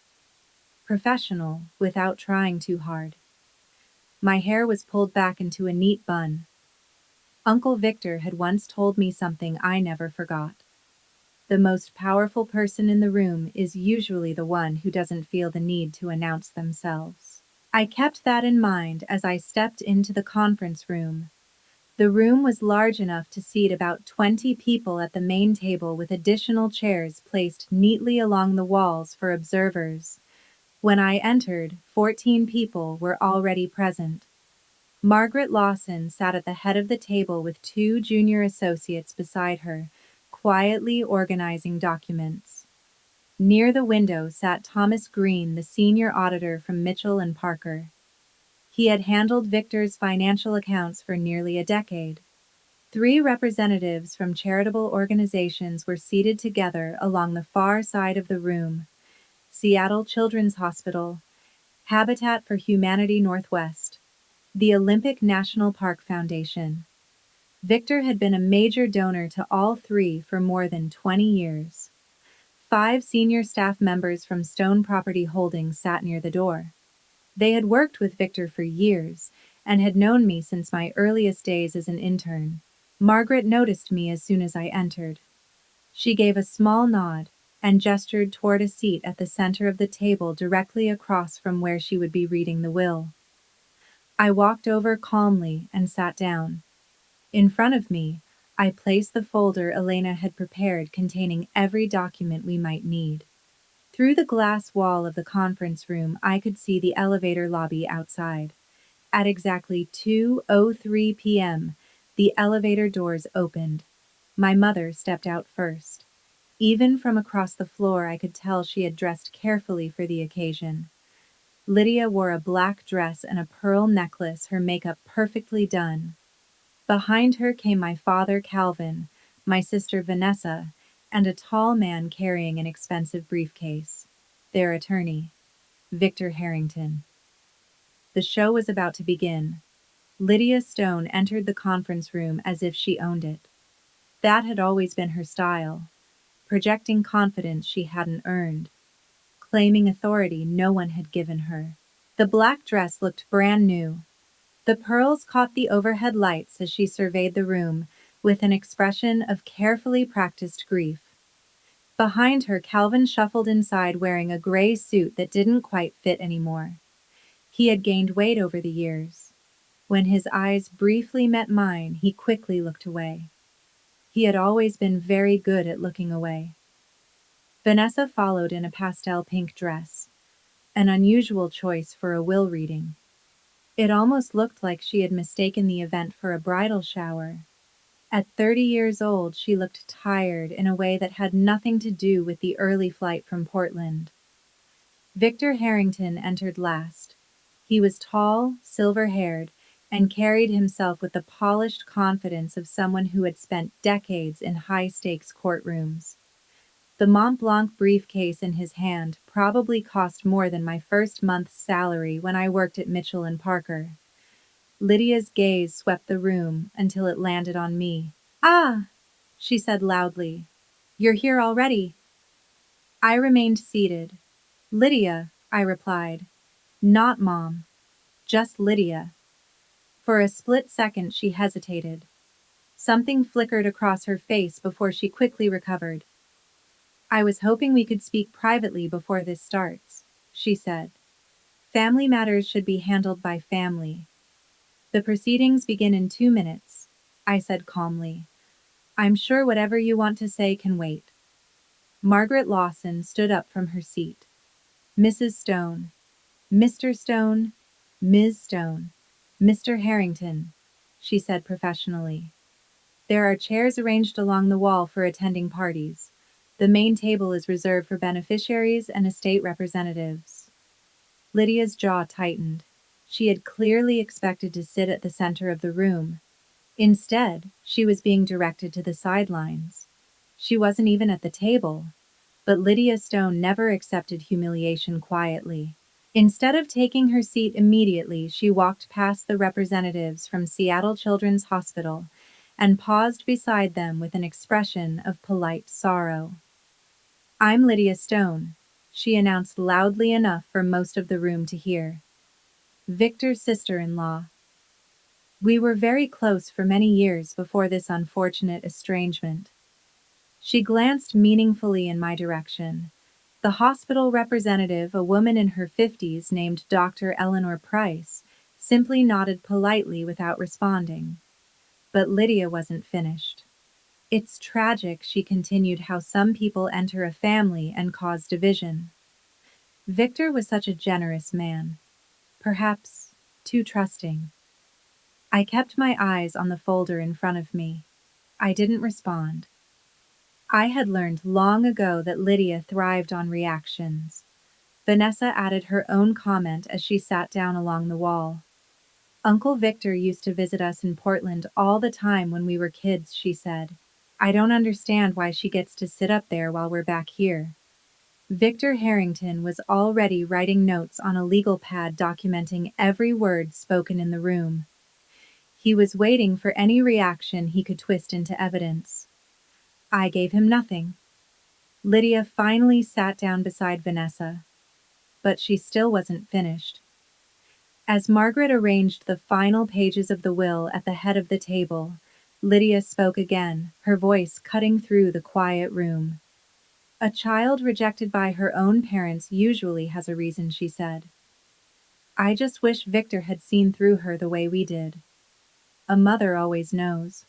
S1: Professional without trying too hard. My hair was pulled back into a neat bun. Uncle Victor had once told me something I never forgot. The most powerful person in the room is usually the one who doesn't feel the need to announce themselves. I kept that in mind as I stepped into the conference room. The room was large enough to seat about 20 people at the main table with additional chairs placed neatly along the walls for observers. When I entered, 14 people were already present. Margaret Lawson sat at the head of the table with two junior associates beside her, quietly organizing documents. Near the window sat Thomas Green, the senior auditor from Mitchell and Parker. He had handled Victor's financial accounts for nearly a decade. Three representatives from charitable organizations were seated together along the far side of the room: Seattle Children's Hospital, Habitat for Humanity Northwest, the Olympic National Park Foundation. Victor had been a major donor to all three for more than 20 years. 5 senior staff members from Stone Property Holdings sat near the door. They had worked with Victor for years and had known me since my earliest days as an intern. Margaret noticed me as soon as I entered. She gave a small nod and gestured toward a seat at the center of the table directly across from where she would be reading the will. I walked over calmly and sat down. In front of me, I placed the folder Elena had prepared containing every document we might need. Through the glass wall of the conference room, I could see the elevator lobby outside. At exactly 2:03 p.m., the elevator doors opened. My mother stepped out first. Even from across the floor, I could tell she had dressed carefully for the occasion. Lydia wore a black dress and a pearl necklace, her makeup perfectly done. Behind her came my father, Calvin, my sister, Vanessa, and a tall man carrying an expensive briefcase. Their attorney, Victor Harrington. The show was about to begin. Lydia Stone entered the conference room as if she owned it. That had always been her style, projecting confidence she hadn't earned, claiming authority no one had given her. The black dress looked brand new. The pearls caught the overhead lights as she surveyed the room with an expression of carefully practiced grief. Behind her, Calvin shuffled inside wearing a gray suit that didn't quite fit anymore. He had gained weight over the years. When his eyes briefly met mine, he quickly looked away. He had always been very good at looking away. Vanessa followed in a pastel pink dress, an unusual choice for a will reading. It almost looked like she had mistaken the event for a bridal shower. At 30 years old, she looked tired in a way that had nothing to do with the early flight from Portland. Victor Harrington entered last. He was tall, silver-haired, and carried himself with the polished confidence of someone who had spent decades in high-stakes courtrooms. The Mont Blanc briefcase in his hand probably cost more than my first month's salary when I worked at Mitchell and Parker. Lydia's gaze swept the room until it landed on me. "Ah!" she said loudly. "You're here already." I remained seated. "Lydia," I replied. "Not Mom. Just Lydia." For a split second she hesitated. Something flickered across her face before she quickly recovered. "I was hoping we could speak privately before this starts," she said. "Family matters should be handled by family." "The proceedings begin in 2 minutes," I said calmly. "I'm sure whatever you want to say can wait." Margaret Lawson stood up from her seat. "Mrs. Stone, Mr. Stone, Ms. Stone, Mr. Harrington," she said professionally. "There are chairs arranged along the wall for attending parties. The main table is reserved for beneficiaries and estate representatives." Lydia's jaw tightened. She had clearly expected to sit at the center of the room. Instead, she was being directed to the sidelines. She wasn't even at the table. But Lydia Stone never accepted humiliation quietly. Instead of taking her seat immediately, she walked past the representatives from Seattle Children's Hospital and paused beside them with an expression of polite sorrow. "I'm Lydia Stone," she announced loudly enough for most of the room to hear. "Victor's sister-in-law. We were very close for many years before this unfortunate estrangement." She glanced meaningfully in my direction. The hospital representative, a woman in her 50s named Dr. Eleanor Price, simply nodded politely without responding. But Lydia wasn't finished. "It's tragic," she continued, "how some people enter a family and cause division. Victor was such a generous man. Perhaps too trusting." I kept my eyes on the folder in front of me. I didn't respond. I had learned long ago that Lydia thrived on reactions. Vanessa added her own comment as she sat down along the wall. "Uncle Victor used to visit us in Portland all the time when we were kids," she said. "I don't understand why she gets to sit up there while we're back here." Victor Harrington was already writing notes on a legal pad documenting every word spoken in the room. He was waiting for any reaction he could twist into evidence. I gave him nothing. Lydia finally sat down beside Vanessa. But she still wasn't finished. As Margaret arranged the final pages of the will at the head of the table, Lydia spoke again, her voice cutting through the quiet room. A child rejected by her own parents usually has a reason, she said. I just wish Victor had seen through her the way we did. A mother always knows.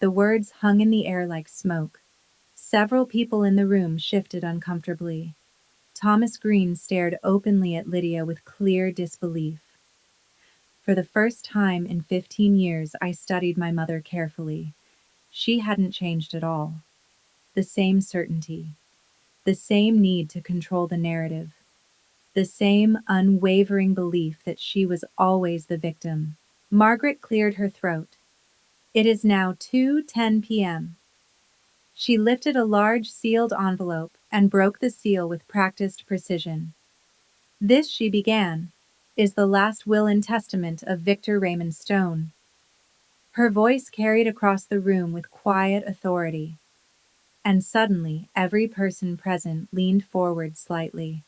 S1: The words hung in the air like smoke. Several people in the room shifted uncomfortably. Thomas Green stared openly at Lydia with clear disbelief. For the first time in 15 years, I studied my mother carefully. She hadn't changed at all. The same certainty. The same need to control the narrative. The same unwavering belief that she was always the victim. Margaret cleared her throat. It is now 2:10 p.m. She lifted a large sealed envelope and broke the seal with practiced precision. This, she began, is the last will and testament of Victor Raymond Stone. Her voice carried across the room with quiet authority. And suddenly, every person present leaned forward slightly.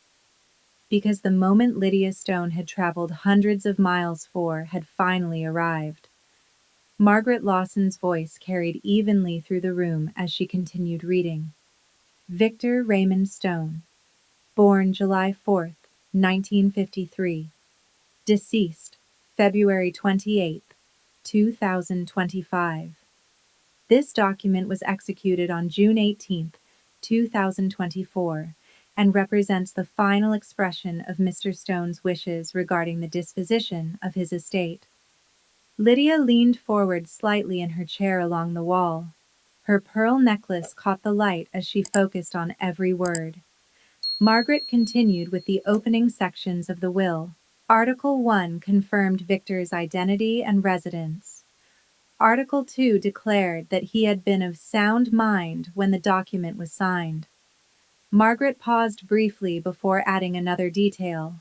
S1: Because the moment Lydia Stone had traveled hundreds of miles for had finally arrived. Margaret Lawson's voice carried evenly through the room as she continued reading. Victor Raymond Stone, born July 4th, 1953. Deceased, February 28th, 2025. This document was executed on June 18th, 2024, and represents the final expression of Mr. Stone's wishes regarding the disposition of his estate. Lydia leaned forward slightly in her chair along the wall. Her pearl necklace caught the light as she focused on every word. Margaret continued with the opening sections of the will. Article 1 confirmed Victor's identity and residence. Article 2 declared that he had been of sound mind when the document was signed. Margaret paused briefly before adding another detail.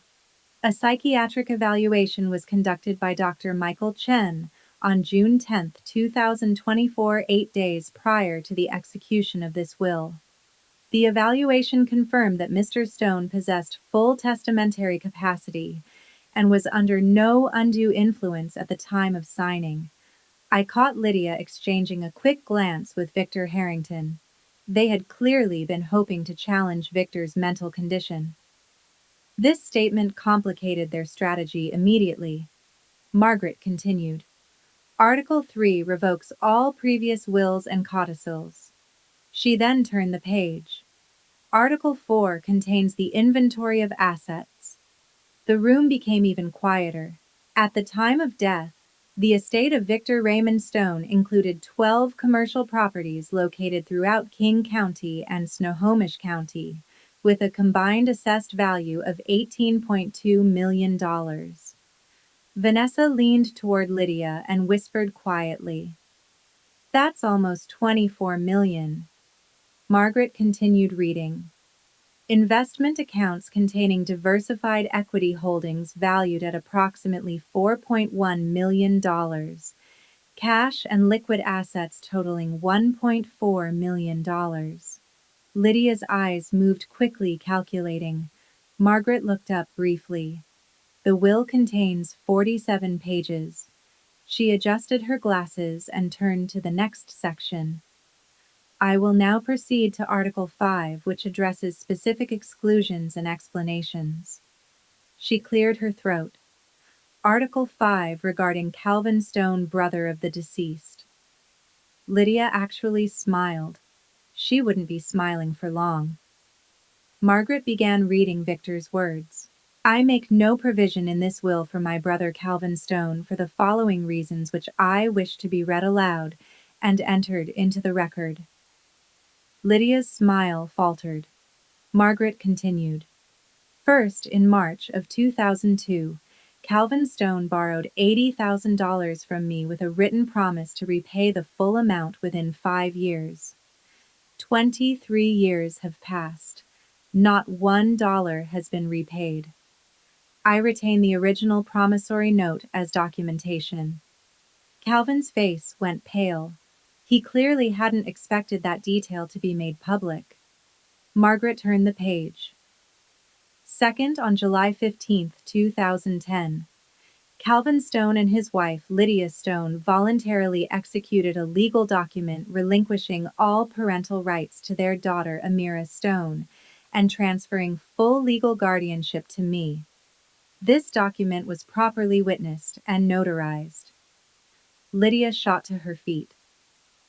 S1: A psychiatric evaluation was conducted by Dr. Michael Chen on June 10, 2024, 8 days prior to the execution of this will. The evaluation confirmed that Mr. Stone possessed full testamentary capacity and was under no undue influence at the time of signing. I caught Lydia exchanging a quick glance with Victor Harrington. They had clearly been hoping to challenge Victor's mental condition. This statement complicated their strategy immediately. Margaret continued. Article 3 revokes all previous wills and codicils. She then turned the page. Article 4 contains the inventory of assets. The room became even quieter. At the time of death, the estate of Victor Raymond Stone included 12 commercial properties located throughout King County and Snohomish County, with a combined assessed value of $18.2 million. Vanessa leaned toward Lydia and whispered quietly, "That's almost 24 million." Margaret continued reading. Investment accounts containing diversified equity holdings valued at approximately $4.1 million. Cash and liquid assets totaling $1.4 million. Lydia's eyes moved quickly, calculating. Margaret looked up briefly. The will contains 47 pages. She adjusted her glasses and turned to the next section. I will now proceed to Article 5, which addresses specific exclusions and explanations. She cleared her throat. Article 5 regarding Calvin Stone, brother of the deceased. Lydia actually smiled. She wouldn't be smiling for long. Margaret began reading Victor's words. I make no provision in this will for my brother Calvin Stone for the following reasons which I wish to be read aloud and entered into the record. Lydia's smile faltered. Margaret continued. First, in March of 2002, Calvin Stone borrowed $80,000 from me with a written promise to repay the full amount within 5 years. 23 years have passed. Not $1 has been repaid. I retain the original promissory note as documentation. Calvin's face went pale. He clearly hadn't expected that detail to be made public. Margaret turned the page. Second, on July 15, 2010, Calvin Stone and his wife, Lydia Stone, voluntarily executed a legal document relinquishing all parental rights to their daughter, Amira Stone, and transferring full legal guardianship to me. This document was properly witnessed and notarized. Lydia shot to her feet.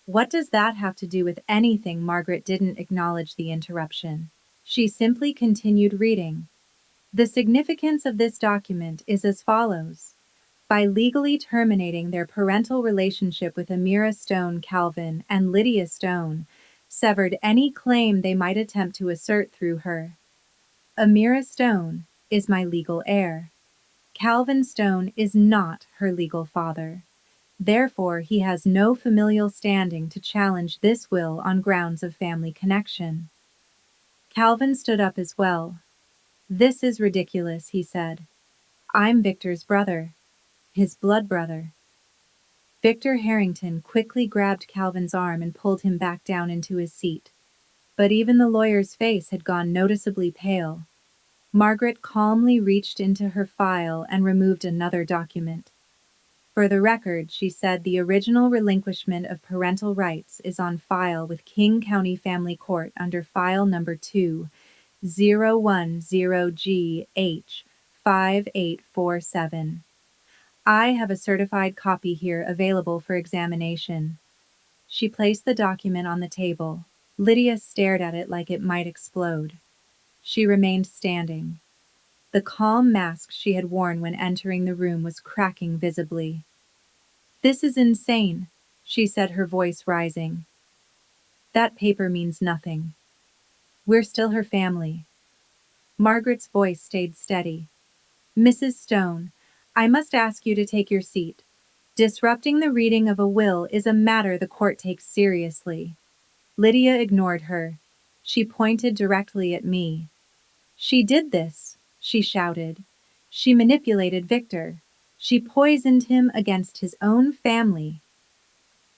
S1: What does that have to do with anything? Margaret didn't acknowledge the interruption. She simply continued reading. The significance of this document is as follows. By legally terminating their parental relationship with Amira Stone, Calvin and Lydia Stone severed any claim they might attempt to assert through her. Amira Stone is my legal heir. Calvin Stone is not her legal father. Therefore, he has no familial standing to challenge this will on grounds of family connection. Calvin stood up as well. This is ridiculous, he said. I'm Victor's brother, his blood brother. Victor Harrington quickly grabbed Calvin's arm and pulled him back down into his seat. But even the lawyer's face had gone noticeably pale. Margaret calmly reached into her file and removed another document. For the record, she said, the original relinquishment of parental rights is on file with King County Family Court under file number 2010GH5847. I have a certified copy here available for examination. She placed the document on the table. Lydia stared at it like it might explode. She remained standing. The calm mask she had worn when entering the room was cracking visibly. This is insane, she said, her voice rising. That paper means nothing. We're still her family. Margaret's voice stayed steady. Mrs. Stone, I must ask you to take your seat. Disrupting the reading of a will is a matter the court takes seriously. Lydia ignored her. She pointed directly at me. She did this, she shouted. She manipulated Victor. She poisoned him against his own family.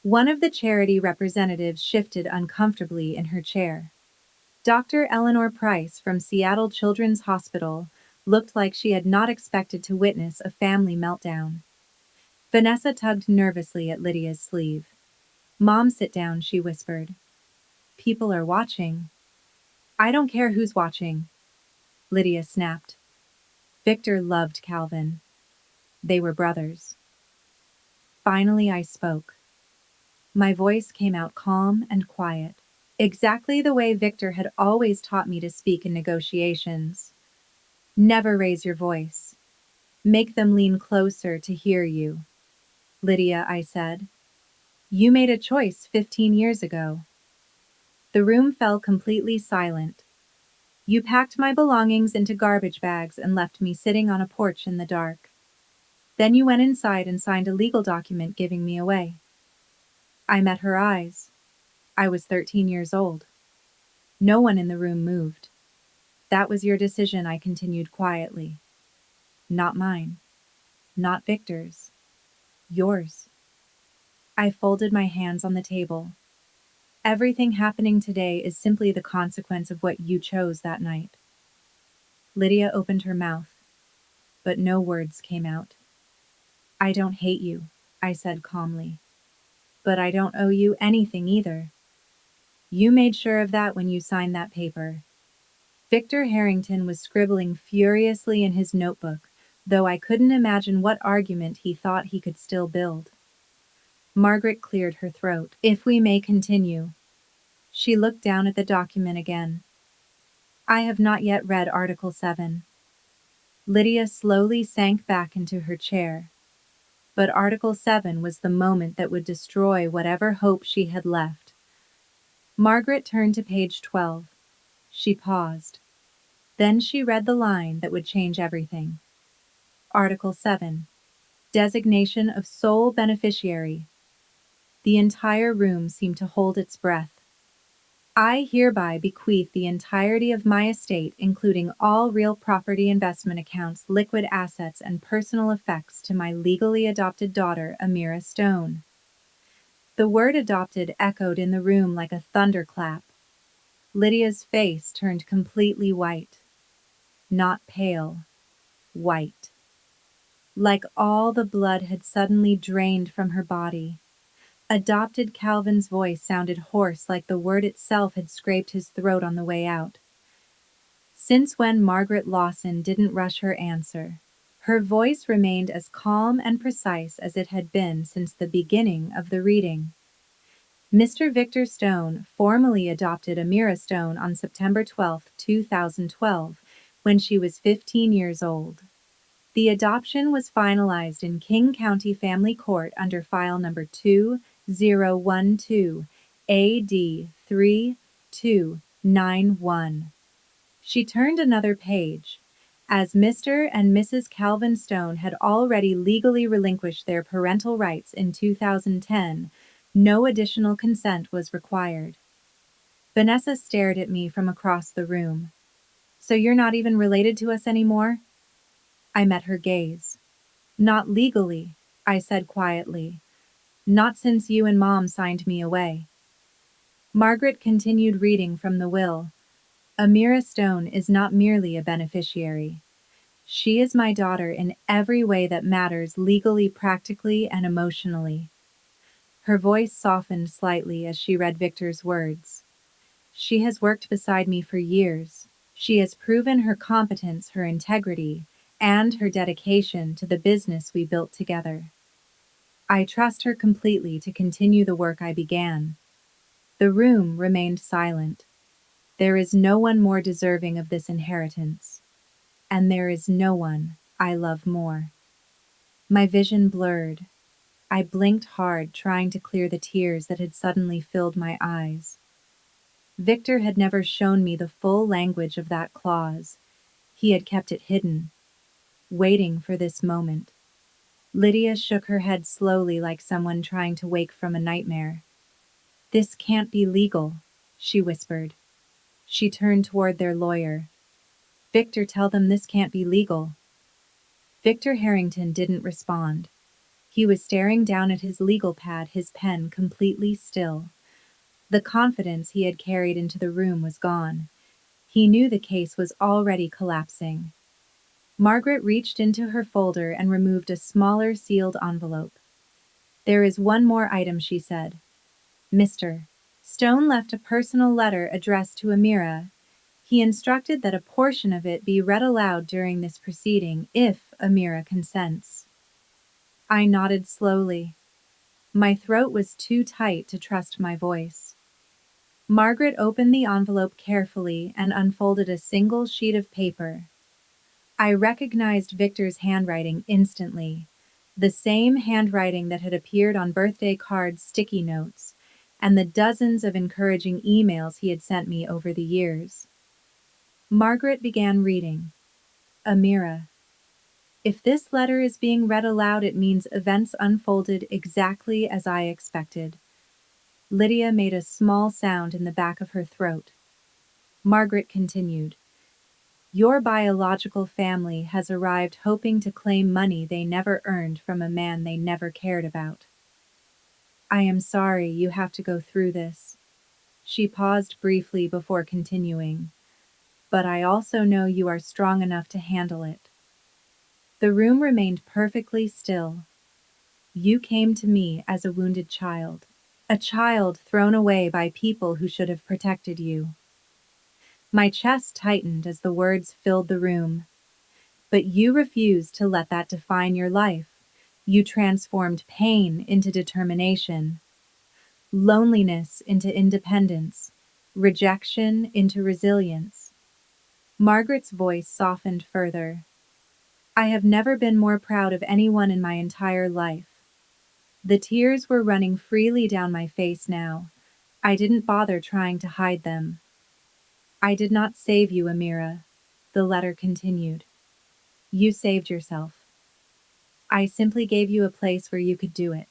S1: One of the charity representatives shifted uncomfortably in her chair. Dr. Eleanor Price from Seattle Children's Hospital looked like she had not expected to witness a family meltdown. Vanessa tugged nervously at Lydia's sleeve. Mom, sit down, she whispered. People are watching. I don't care who's watching, Lydia snapped. Victor loved Calvin. They were brothers. Finally, I spoke. My voice came out calm and quiet, exactly the way Victor had always taught me to speak in negotiations. Never raise your voice. Make them lean closer to hear you. Lydia, I said. You made a choice 15 years ago. The room fell completely silent. You packed my belongings into garbage bags and left me sitting on a porch in the dark. Then you went inside and signed a legal document giving me away. I met her eyes. I was 13 years old. No one in the room moved. That was your decision, I continued quietly. Not mine. Not Victor's. Yours. I folded my hands on the table. Everything happening today is simply the consequence of what you chose that night. Lydia opened her mouth, but no words came out. I don't hate you, I said calmly. But I don't owe you anything either. You made sure of that when you signed that paper. Victor Harrington was scribbling furiously in his notebook, though I couldn't imagine what argument he thought he could still build. Margaret cleared her throat. If we may continue. She looked down at the document again. I have not yet read Article 7. Lydia slowly sank back into her chair. But Article 7 was the moment that would destroy whatever hope she had left. Margaret turned to page 12. She paused. Then she read the line that would change everything. Article 7. Designation of sole beneficiary. The entire room seemed to hold its breath. I hereby bequeath the entirety of my estate, including all real property, investment accounts, liquid assets, and personal effects, to my legally adopted daughter, Amira Stone. The word adopted echoed in the room like a thunderclap. Lydia's face turned completely white. Not pale. White. like all the blood had suddenly drained from her body. Adopted Calvin's voice sounded hoarse, like the word itself had scraped his throat on the way out. Since when Margaret Lawson didn't rush her answer. Her voice remained as calm and precise as it had been since the beginning of the reading. Mr. Victor Stone formally adopted Amira Stone on September 12, 2012, when she was 15 years old. The adoption was finalized in King County Family Court under file number 2012 AD 3291. She turned another page. As Mr. and Mrs. Calvin Stone had already legally relinquished their parental rights in 2010, no additional consent was required. Vanessa stared at me from across the room. So you're not even related to us anymore? I met her gaze. Not legally, I said quietly. Not since you and Mom signed me away. Margaret continued reading from the will. Amira Stone is not merely a beneficiary. She is my daughter in every way that matters legally, practically, and emotionally. Her voice softened slightly as she read Victor's words. She has worked beside me for years. She has proven her competence, her integrity, and her dedication to the business we built together. I trust her completely to continue the work I began. The room remained silent. There is no one more deserving of this inheritance. And there is no one I love more. My vision blurred. I blinked hard, trying to clear the tears that had suddenly filled my eyes. Victor had never shown me the full language of that clause. He had kept it hidden, waiting for this moment. Lydia shook her head slowly, like someone trying to wake from a nightmare. This can't be legal, she whispered. She turned toward their lawyer. Victor, tell them this can't be legal. Victor Harrington didn't respond. He was staring down at his legal pad, his pen completely still. The confidence he had carried into the room was gone. He knew the case was already collapsing. Margaret reached into her folder and removed a smaller sealed envelope. There is one more item, she said. Mr. Stone left a personal letter addressed to Amira. He instructed that a portion of it be read aloud during this proceeding if Amira consents. I nodded slowly. My throat was too tight to trust my voice. Margaret opened the envelope carefully and unfolded a single sheet of paper. I recognized Victor's handwriting instantly, the same handwriting that had appeared on birthday cards, sticky notes, and the dozens of encouraging emails he had sent me over the years. Margaret began reading. Amira. If this letter is being read aloud, it means events unfolded exactly as I expected. Lydia made a small sound in the back of her throat. Margaret continued. Your biological family has arrived hoping to claim money they never earned from a man they never cared about. I am sorry you have to go through this. She paused briefly before continuing. But I also know you are strong enough to handle it. The room remained perfectly still. You came to me as a wounded child. A child thrown away by people who should have protected you. My chest tightened as the words filled the room. But you refused to let that define your life. You transformed pain into determination, loneliness into independence, rejection into resilience. Margaret's voice softened further. I have never been more proud of anyone in my entire life. The tears were running freely down my face now. I didn't bother trying to hide them. I did not save you, Amira, the letter continued. You saved yourself. I simply gave you a place where you could do it.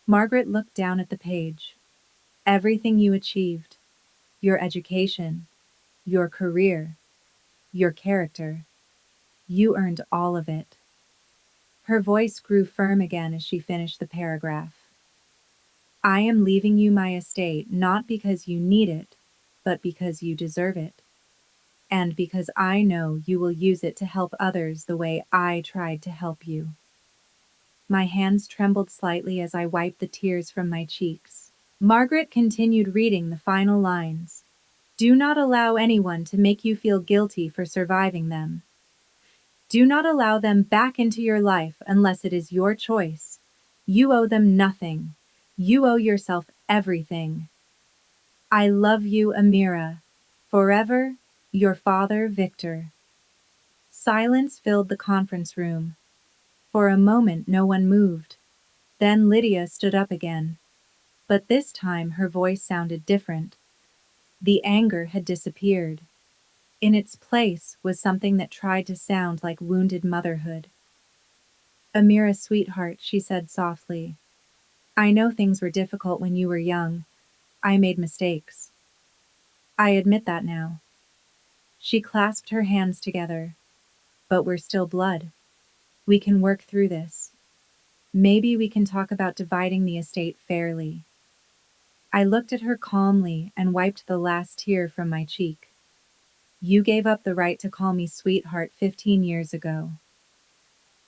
S1: Margaret looked down at the page. Everything you achieved, your education, your career, your character, you earned all of it. Her voice grew firm again as she finished the paragraph. I am leaving you my estate not because you need it, but because you deserve it. and because I know you will use it to help others the way I tried to help you." My hands trembled slightly as I wiped the tears from my cheeks. Margaret continued reading the final lines. "Do not allow anyone to make you feel guilty for surviving them. Do not allow them back into your life unless it is your choice. You owe them nothing. You owe yourself everything. I love you, Amira. Forever, your father, Victor." Silence filled the conference room. For a moment, no one moved. Then Lydia stood up again. But this time, her voice sounded different. The anger had disappeared. In its place was something that tried to sound like wounded motherhood. "Amira, sweetheart," she said softly. "I know things were difficult when you were young. I made mistakes. I admit that now." She clasped her hands together. "But we're still blood. We can work through this. Maybe we can talk about dividing the estate fairly." I looked at her calmly and wiped the last tear from my cheek. "You gave up the right to call me sweetheart 15 years ago."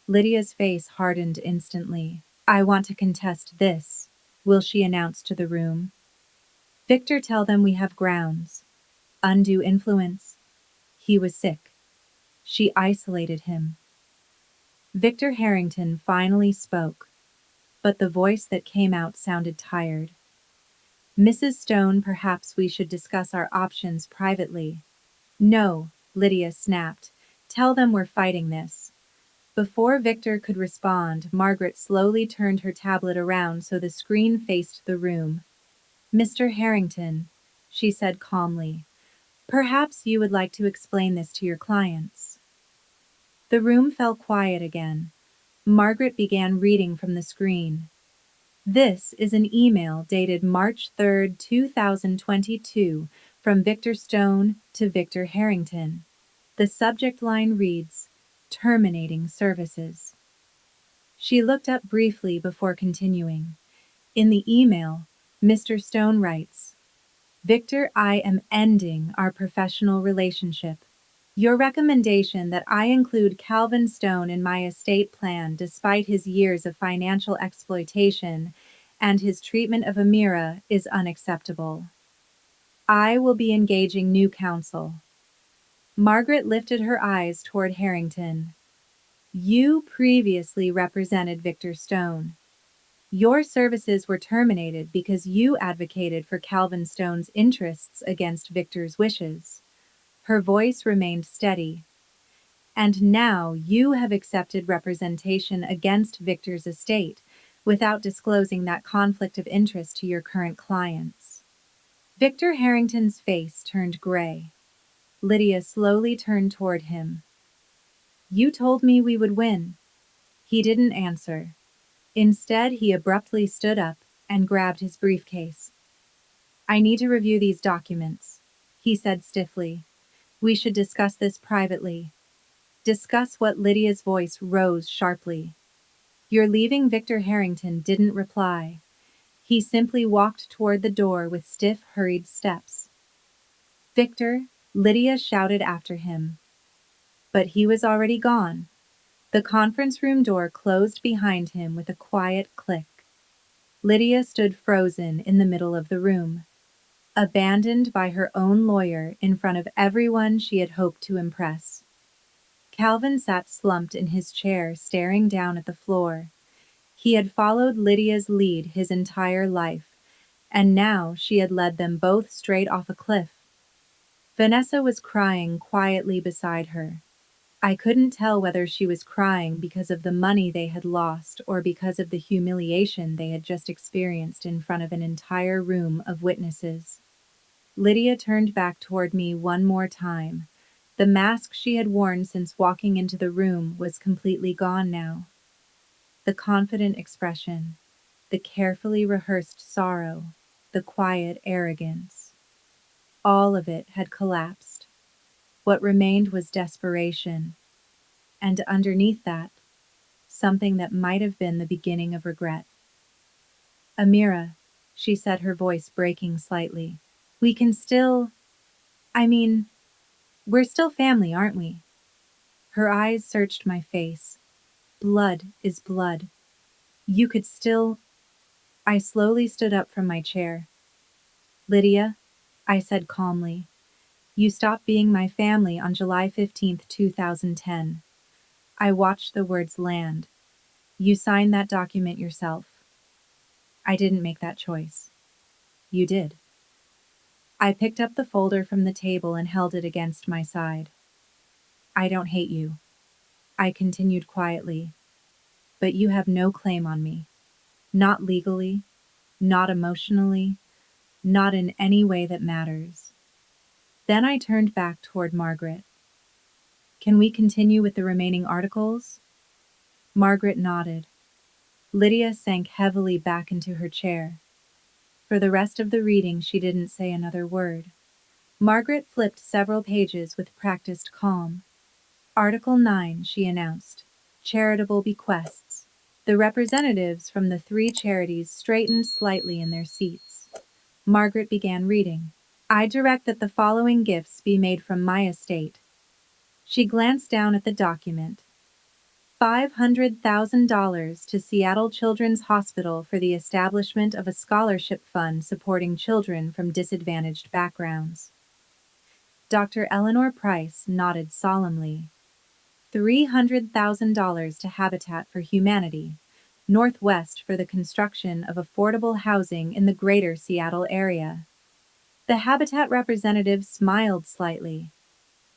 S1: Lydia's face hardened instantly. "I want to contest this," will she announce to the room. "Victor, tell them we have grounds. Undue influence. He was sick. She isolated him." Victor Harrington finally spoke, but the voice that came out sounded tired. "Mrs. Stone, perhaps we should discuss our options privately." "No," Lydia snapped. "Tell them we're fighting this." Before Victor could respond, Margaret slowly turned her tablet around so the screen faced the room. "Mr. Harrington," she said calmly, "perhaps you would like to explain this to your clients." The room fell quiet again. Margaret began reading from the screen. "This is an email dated March 3, 2022, from Victor Stone to Victor Harrington. The subject line reads, 'Terminating services.'" She looked up briefly before continuing. In the email, Mr. Stone writes, "Victor, I am ending our professional relationship. Your recommendation that I include Calvin Stone in my estate plan despite his years of financial exploitation and his treatment of Amira is unacceptable. I will be engaging new counsel." Margaret lifted her eyes toward Harrington. "You previously represented Victor Stone. Your services were terminated because you advocated for Calvin Stone's interests against Victor's wishes." Her voice remained steady. "And now you have accepted representation against Victor's estate without disclosing that conflict of interest to your current clients." Victor Harrington's face turned gray. Lydia slowly turned toward him. "You told me we would win." He didn't answer. Instead, he abruptly stood up and grabbed his briefcase. "I need to review these documents," he said stiffly. "We should discuss this privately." "Discuss what?" Lydia's voice rose sharply. "You're leaving?" Victor Harrington didn't reply. He simply walked toward the door with stiff, hurried steps. "Victor," Lydia shouted after him. But he was already gone. The conference room door closed behind him with a quiet click. Lydia stood frozen in the middle of the room, abandoned by her own lawyer in front of everyone she had hoped to impress. Calvin sat slumped in his chair, staring down at the floor. He had followed Lydia's lead his entire life, and now she had led them both straight off a cliff. Vanessa was crying quietly beside her. I couldn't tell whether she was crying because of the money they had lost or because of the humiliation they had just experienced in front of an entire room of witnesses. Lydia turned back toward me one more time. The mask she had worn since walking into the room was completely gone now. The confident expression, the carefully rehearsed sorrow, the quiet arrogance. All of it had collapsed. What remained was desperation, and underneath that, something that might have been the beginning of regret. "Amira," she said, her voice breaking slightly, "we can still, I mean, We're still family, aren't we? Her eyes searched my face. Blood is blood. You could still. I slowly stood up from my chair. Lydia, I said calmly, you stopped being my family on July 15th, 2010. I watched the words land. You signed that document yourself. I didn't make that choice. You did. I picked up the folder from the table and held it against my side. I don't hate you, I continued quietly, but you have no claim on me. Not legally, not emotionally, not in any way that matters. Then I turned back toward Margaret. Can we continue with the remaining articles? Margaret nodded. Lydia sank heavily back into her chair. For the rest of the reading, she didn't say another word. Margaret flipped several pages with practiced calm. Article 9, she announced. Charitable bequests. The representatives from the three charities straightened slightly in their seats. Margaret began reading. I direct that the following gifts be made from my estate. She glanced down at the document. $500,000 to Seattle Children's Hospital for the establishment of a scholarship fund supporting children from disadvantaged backgrounds. Dr. Eleanor Price nodded solemnly. $300,000 to Habitat for Humanity, Northwest for the construction of affordable housing in the greater Seattle area. The Habitat representative smiled slightly.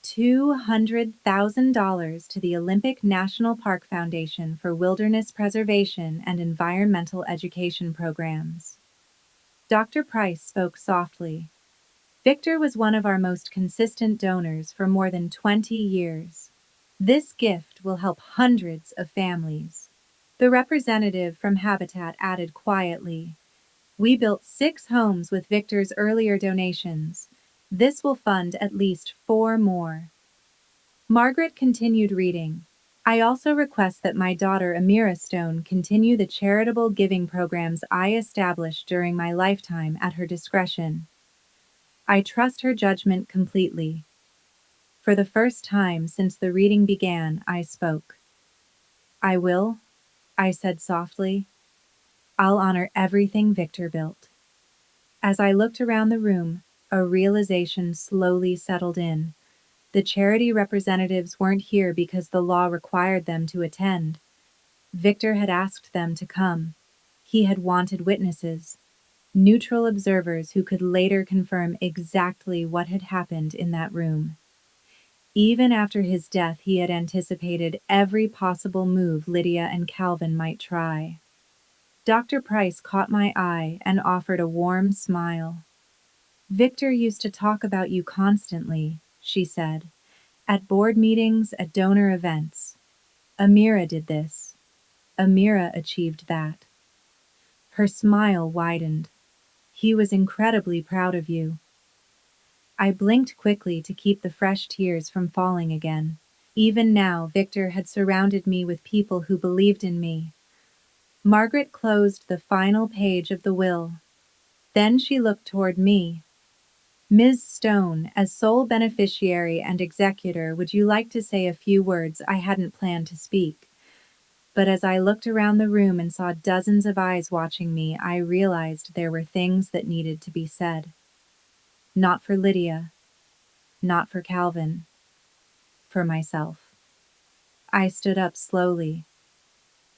S1: $200,000 to the Olympic National Park Foundation for wilderness preservation and environmental education programs. Dr. Price spoke softly. Victor was one of our most consistent donors for more than 20 years. This gift will help hundreds of families. The representative from Habitat added quietly, we built 6 homes with Victor's earlier donations. This will fund at least 4 more. Margaret continued reading. I also request that my daughter Amira Stone continue the charitable giving programs I established during my lifetime at her discretion. I trust her judgment completely. For the first time since the reading began, I spoke. I will, I said softly. I'll honor everything Victor built. As I looked around the room, a realization slowly settled in. The charity representatives weren't here because the law required them to attend. Victor had asked them to come. He had wanted witnesses, neutral observers who could later confirm exactly what had happened in that room. Even after his death, he had anticipated every possible move Lydia and Calvin might try. Dr. Price caught my eye and offered a warm smile. Victor used to talk about you constantly, she said, at board meetings, at donor events. Amira did this. Amira achieved that. Her smile widened. He was incredibly proud of you. I blinked quickly to keep the fresh tears from falling again. Even now, Victor had surrounded me with people who believed in me. Margaret closed the final page of the will. Then she looked toward me. Ms. Stone, as sole beneficiary and executor, would you like to say a few words? I hadn't planned to speak. But as I looked around the room and saw dozens of eyes watching me, I realized there were things that needed to be said. Not for Lydia. Not for Calvin. For myself. I stood up slowly.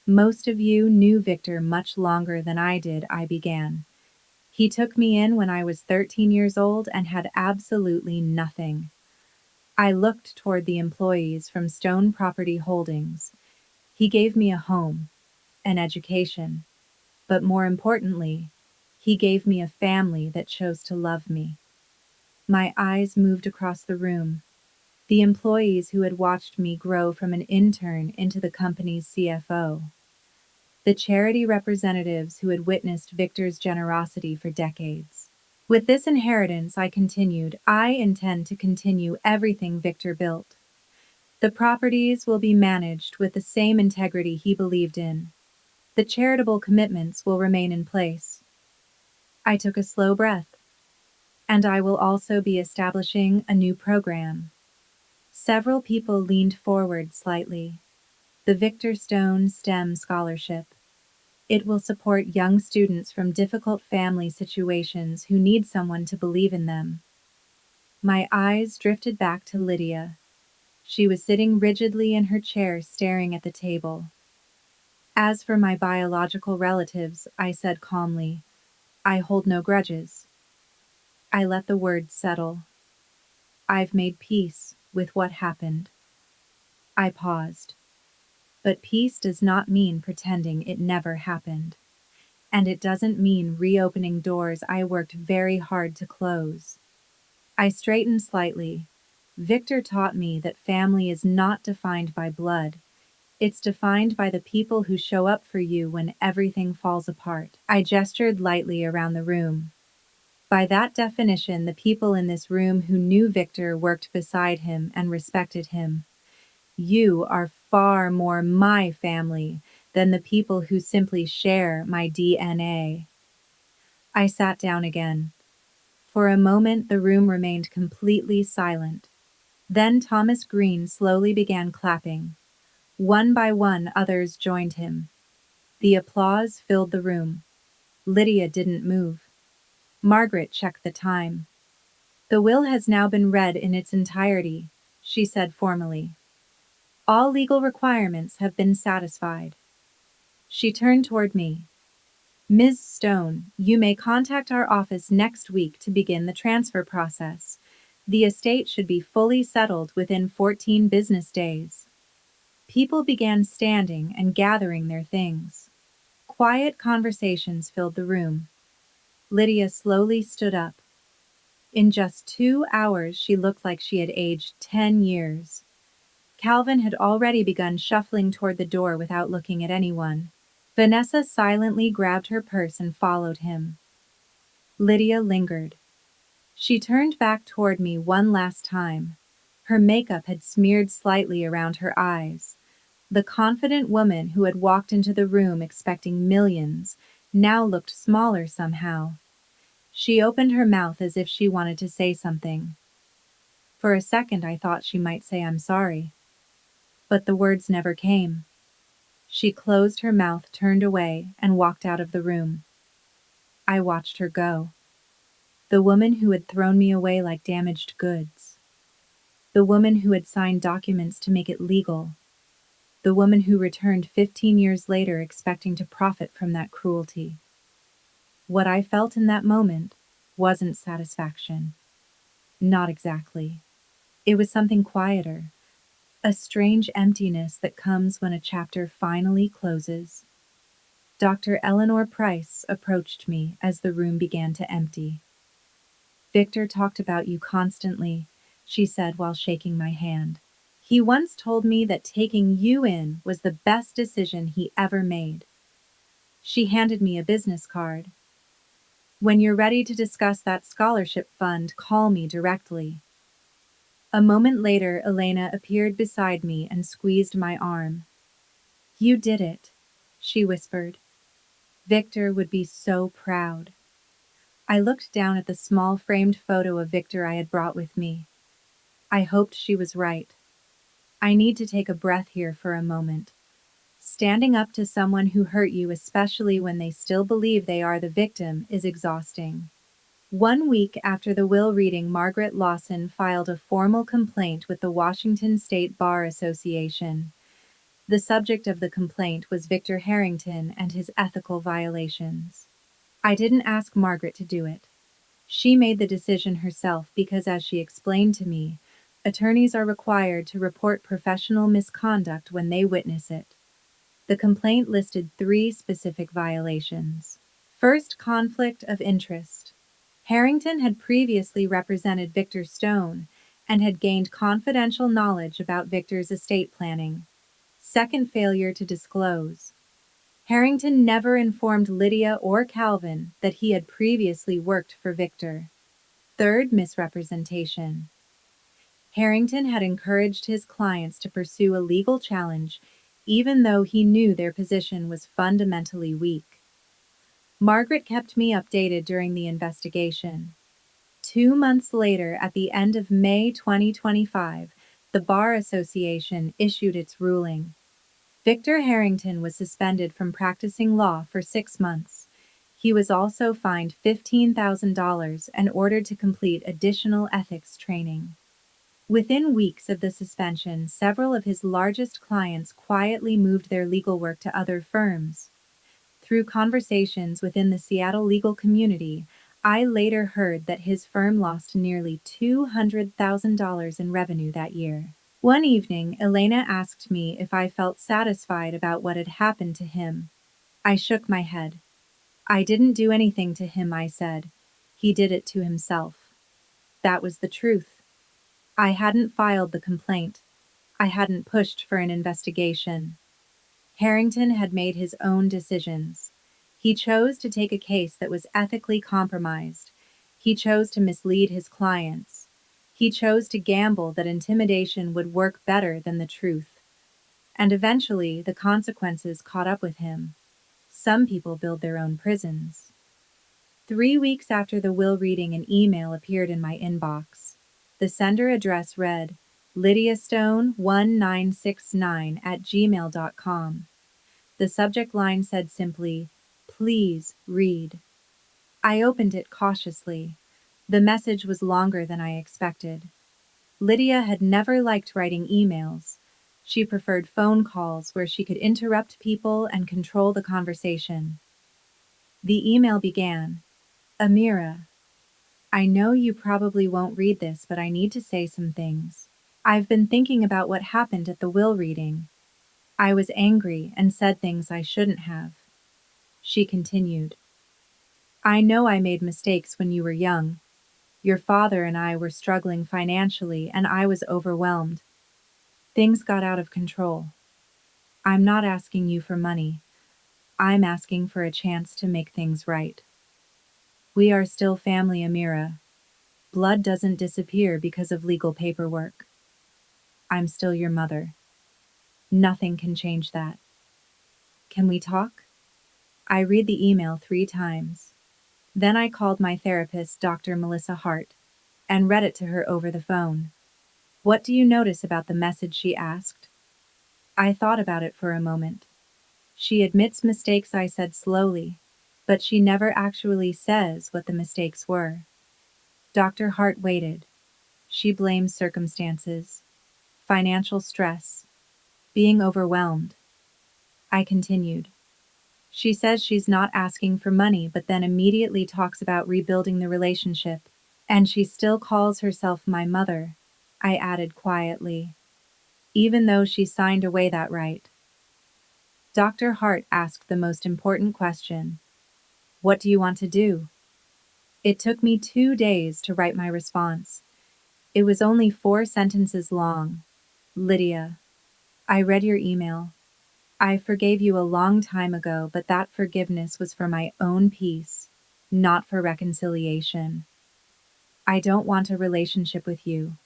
S1: Most of you knew Victor much longer than I did, I began. He took me in when I was 13 years old and had absolutely nothing. I looked toward the employees from Stone Property Holdings. He gave me a home, an education, but more importantly, he gave me a family that chose to love me. My eyes moved across the room. The employees who had watched me grow from an intern into the company's CFO. The charity representatives who had witnessed Victor's generosity for decades. With this inheritance, I continued, I intend to continue everything Victor built. The properties will be managed with the same integrity he believed in. The charitable commitments will remain in place. I took a slow breath. And I will also be establishing a new program. Several people leaned forward slightly. The Victor Stone STEM Scholarship. It will support young students from difficult family situations who need someone to believe in them. My eyes drifted back to Lydia. She was sitting rigidly in her chair staring at the table. As for my biological relatives, I said calmly, I hold no grudges. I let the words settle. I've made peace with what happened. I paused. But peace does not mean pretending it never happened. And it doesn't mean reopening doors I worked very hard to close. I straightened slightly. Victor taught me that family is not defined by blood. It's defined by the people who show up for you when everything falls apart. I gestured lightly around the room. By that definition, the people in this room who knew Victor worked beside him and respected him. You are far more my family than the people who simply share my DNA. I sat down again. For a moment, the room remained completely silent. Then Thomas Green slowly began clapping. One by one, others joined him. The applause filled the room. Lydia didn't move. Margaret checked the time. The will has now been read in its entirety, she said formally. All legal requirements have been satisfied. She turned toward me. Ms. Stone, you may contact our office next week to begin the transfer process. The estate should be fully settled within 14 business days. People began standing and gathering their things. Quiet conversations filled the room. Lydia slowly stood up. In just 2 hours, she looked like she had aged 10 years. Calvin had already begun shuffling toward the door without looking at anyone. Vanessa silently grabbed her purse and followed him. Lydia lingered. She turned back toward me one last time. Her makeup had smeared slightly around her eyes. The confident woman who had walked into the room expecting millions now looked smaller somehow. She opened her mouth as if she wanted to say something. For a second I thought she might say I'm sorry. But the words never came. She closed her mouth, turned away, and walked out of the room. I watched her go. The woman who had thrown me away like damaged goods. The woman who had signed documents to make it legal. The woman who returned 15 years later expecting to profit from that cruelty. What I felt in that moment wasn't satisfaction. Not exactly. It was something quieter. A strange emptiness that comes when a chapter finally closes. Dr. Eleanor Price approached me as the room began to empty. Victor talked about you constantly, she said while shaking my hand. He once told me that taking you in was the best decision he ever made. She handed me a business card. When you're ready to discuss that scholarship fund, call me directly. A moment later, Elena appeared beside me and squeezed my arm. You did it, she whispered. Victor would be so proud. I looked down at the small framed photo of Victor I had brought with me. I hoped she was right. I need to take a breath here for a moment. Standing up to someone who hurt you, especially when they still believe they are the victim, is exhausting. 1 week after the will reading, Margaret Lawson filed a formal complaint with the Washington State Bar Association. The subject of the complaint was Victor Harrington and his ethical violations. I didn't ask Margaret to do it. She made the decision herself because, as she explained to me, attorneys are required to report professional misconduct when they witness it. The complaint listed 3 specific violations. First, conflict of interest. Harrington had previously represented Victor Stone and had gained confidential knowledge about Victor's estate planning. Second, failure to disclose. Harrington never informed Lydia or Calvin that he had previously worked for Victor. Third, misrepresentation. Harrington had encouraged his clients to pursue a legal challenge even though he knew their position was fundamentally weak. Margaret kept me updated during the investigation. 2 months later, at the end of May 2025, The Bar Association issued its ruling. Victor Harrington was suspended from practicing law for 6 months. He was also fined $15,000 and ordered to complete additional ethics training. Within weeks of the suspension, several of his largest clients quietly moved their legal work to other firms. Through conversations within the Seattle legal community, I later heard that his firm lost nearly $200,000 in revenue that year. One evening, Elena asked me if I felt satisfied about what had happened to him. I shook my head. I didn't do anything to him, I said. He did it to himself. That was the truth. I hadn't filed the complaint. I hadn't pushed for an investigation. Harrington had made his own decisions. He chose to take a case that was ethically compromised. He chose to mislead his clients. He chose to gamble that intimidation would work better than the truth. And eventually, the consequences caught up with him. Some people build their own prisons. 3 weeks after the will reading, an email appeared in my inbox. The sender address read, lydiastone1969@gmail.com. The subject line said simply, "Please read." I opened it cautiously. The message was longer than I expected. Lydia had never liked writing emails. She preferred phone calls where she could interrupt people and control the conversation. The email began, "Amira, I know you probably won't read this, but I need to say some things. I've been thinking about what happened at the will reading. I was angry and said things I shouldn't have." She continued, "I know I made mistakes when you were young. Your father and I were struggling financially, and I was overwhelmed. Things got out of control. I'm not asking you for money. I'm asking for a chance to make things right. We are still family, Amira. Blood doesn't disappear because of legal paperwork. I'm still your mother. Nothing can change that. Can we talk?" I read the email 3 times. Then I called my therapist, Dr. Melissa Hart, and read it to her over the phone. "What do you notice about the message?" she asked. I thought about it for a moment. "She admits mistakes," I said slowly, "but she never actually says what the mistakes were." Dr. Hart waited. "She blames circumstances, financial stress, being overwhelmed." I continued. "She says she's not asking for money, but then immediately talks about rebuilding the relationship. And she still calls herself my mother," I added quietly, "even though she signed away that right." Dr. Hart asked the most important question. "What do you want to do?" It took me 2 days to write my response. It was only 4 sentences long. "Lydia, I read your email. I forgave you a long time ago, but that forgiveness was for my own peace, not for reconciliation. I don't want a relationship with you.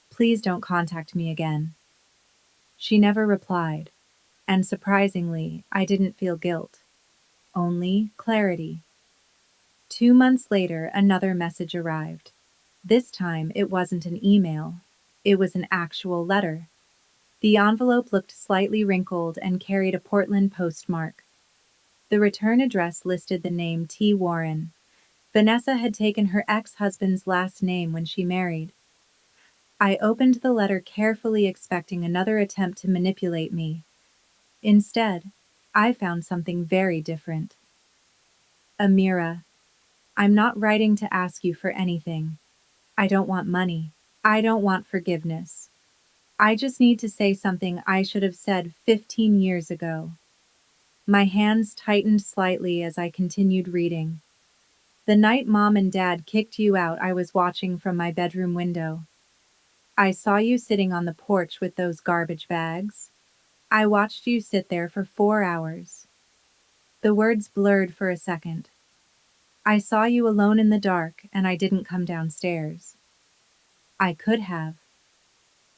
S1: Please don't contact me again." She never replied, and surprisingly, I didn't feel guilt, only clarity. 2 months later, another message arrived. This time, it wasn't an email. It was an actual letter. The envelope looked slightly wrinkled and carried a Portland postmark. The return address listed the name T. Warren. Vanessa had taken her ex-husband's last name when she married. I opened the letter carefully, expecting another attempt to manipulate me. Instead, I found something very different. "Amira, I'm not writing to ask you for anything. I don't want money. I don't want forgiveness. I just need to say something I should have said 15 years ago." My hands tightened slightly as I continued reading. "The night Mom and Dad kicked you out, I was watching from my bedroom window. I saw you sitting on the porch with those garbage bags. I watched you sit there for 4 hours. The words blurred for a second. I saw you alone in the dark, and I didn't come downstairs. I could have.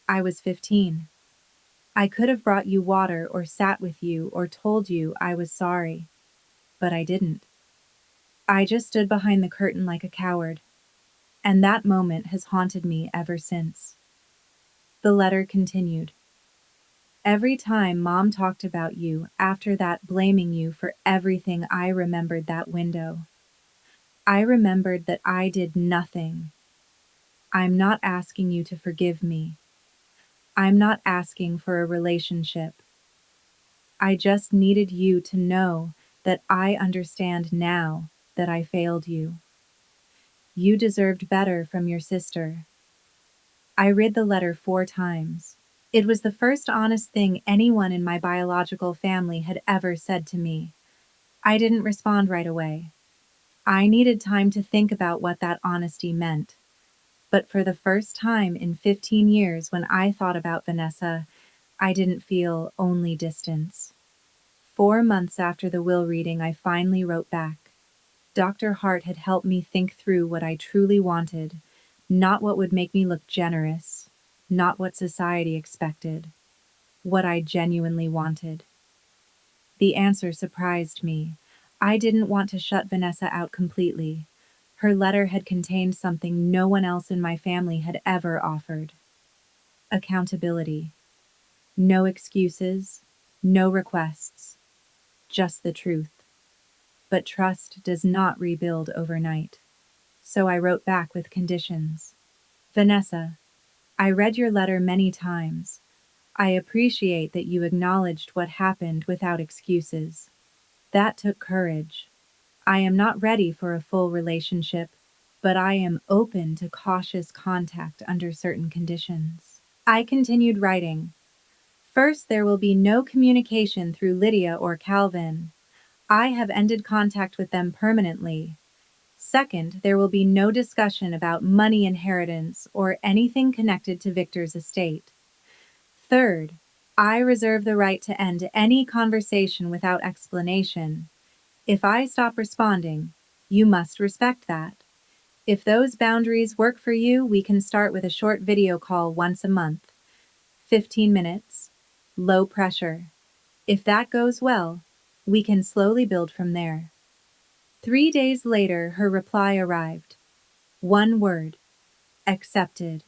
S1: I was 15. I could have brought you water or sat with you or told you I was sorry. But I didn't. I just stood behind the curtain like a coward. And that moment has haunted me ever since." The letter continued. Every time Mom talked about you, after that blaming you for everything, I remembered that window. I remembered that I did nothing. I'm not asking you to forgive me. I'm not asking for a relationship. I just needed you to know that I understand now that I failed you. You deserved better from your sister. I read the letter 4 times. It was the first honest thing anyone in my biological family had ever said to me. I didn't respond right away. I needed time to think about what that honesty meant. But for the first time in 15 years, when I thought about Vanessa, I didn't feel only distance. 4 months after the will reading, I finally wrote back. Dr. Hart had helped me think through what I truly wanted, not what would make me look generous, not what society expected, what I genuinely wanted. The answer surprised me. I didn't want to shut Vanessa out completely. Her letter had contained something no one else in my family had ever offered: accountability. No excuses, no requests, just the truth. But trust does not rebuild overnight. So I wrote back with conditions. Vanessa, I read your letter many times. I appreciate that you acknowledged what happened without excuses. That took courage. I am not ready for a full relationship, but I am open to cautious contact under certain conditions. I continued writing. First, there will be no communication through Lydia or Calvin. I have ended contact with them permanently. Second, there will be no discussion about money inheritance or anything connected to Victor's estate. Third, I reserve the right to end any conversation without explanation. If I stop responding, you must respect that. If those boundaries work for you, we can start with a short video call once a month. 15 minutes. Low pressure. If that goes well, we can slowly build from there. 3 days later, her reply arrived. One word: accepted.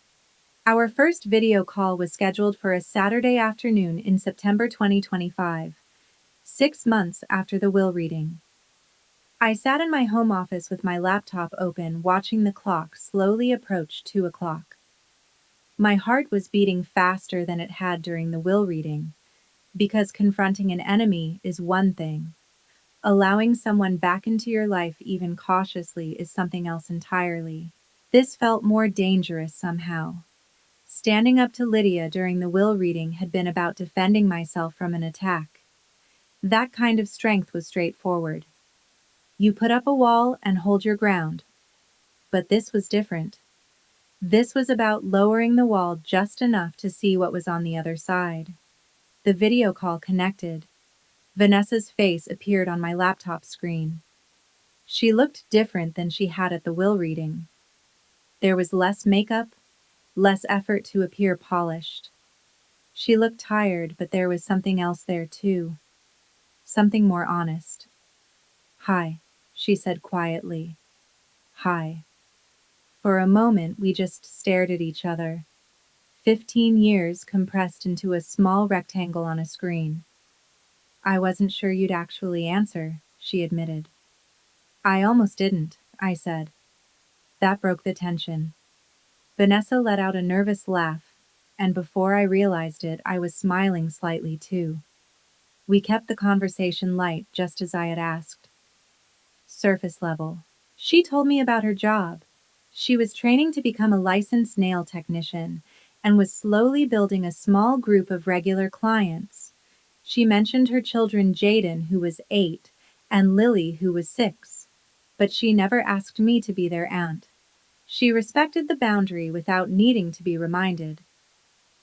S1: Our first video call was scheduled for a Saturday afternoon in September 2025, 6 months after the will reading. I sat in my home office with my laptop open, watching the clock slowly approach 2 o'clock. My heart was beating faster than it had during the will reading, because confronting an enemy is one thing. Allowing someone back into your life, even cautiously, is something else entirely. This felt more dangerous somehow. Standing up to Lydia during the will reading had been about defending myself from an attack. That kind of strength was straightforward. You put up a wall and hold your ground. But this was different. This was about lowering the wall just enough to see what was on the other side. The video call connected. Vanessa's face appeared on my laptop screen. She looked different than she had at the will reading. There was less makeup, less effort to appear polished. She looked tired, but there was something else there too. Something more honest. Hi, she said quietly. Hi. For a moment, we just stared at each other. 15 years compressed into a small rectangle on a screen. I wasn't sure you'd actually answer, she admitted. I almost didn't, I said. That broke the tension. Vanessa let out a nervous laugh, and before I realized it, I was smiling slightly too. We kept the conversation light, just as I had asked. Surface level. She told me about her job. She was training to become a licensed nail technician and was slowly building a small group of regular clients. She mentioned her children, Jaden, who was 8, and Lily, who was 6, but she never asked me to be their aunt. She respected the boundary without needing to be reminded.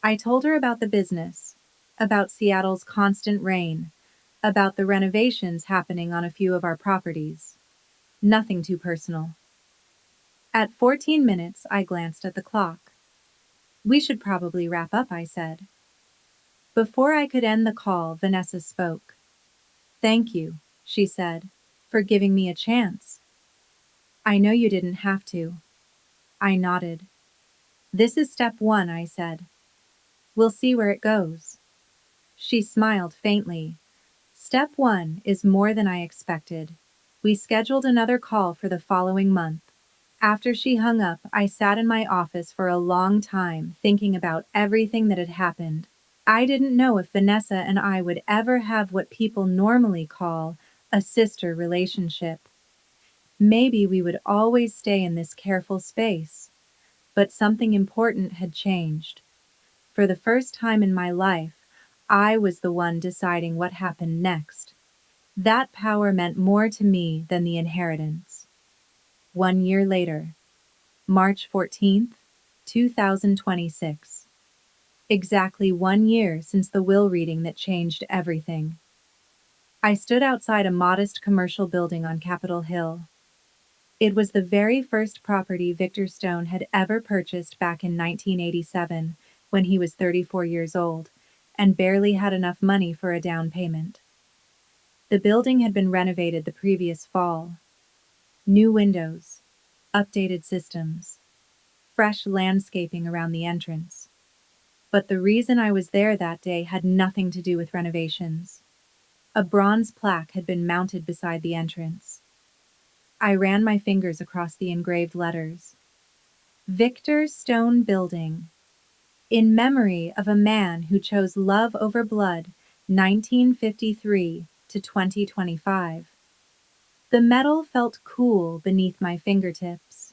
S1: I told her about the business, about Seattle's constant rain, about the renovations happening on a few of our properties. Nothing too personal. At 14 minutes, I glanced at the clock. We should probably wrap up, I said. Before I could end the call, Vanessa spoke. Thank you, she said, for giving me a chance. I know you didn't have to. I nodded. This is step 1, I said. We'll see where it goes. She smiled faintly. Step 1 is more than I expected. We scheduled another call for the following month. After she hung up, I sat in my office for a long time, thinking about everything that had happened. I didn't know if Vanessa and I would ever have what people normally call a sister relationship. Maybe we would always stay in this careful space. But something important had changed. For the first time in my life, I was the one deciding what happened next. That power meant more to me than the inheritance. 1 year later, March 14th, 2026. Exactly 1 year since the will reading that changed everything. I stood outside a modest commercial building on Capitol Hill. It was the very first property Victor Stone had ever purchased back in 1987, when he was 34 years old, and barely had enough money for a down payment. The building had been renovated the previous fall. New windows, updated systems, fresh landscaping around the entrance. But the reason I was there that day had nothing to do with renovations. A bronze plaque had been mounted beside the entrance. I ran my fingers across the engraved letters. Victor Stone Building. In memory of a man who chose love over blood, 1953 to 2025. The metal felt cool beneath my fingertips.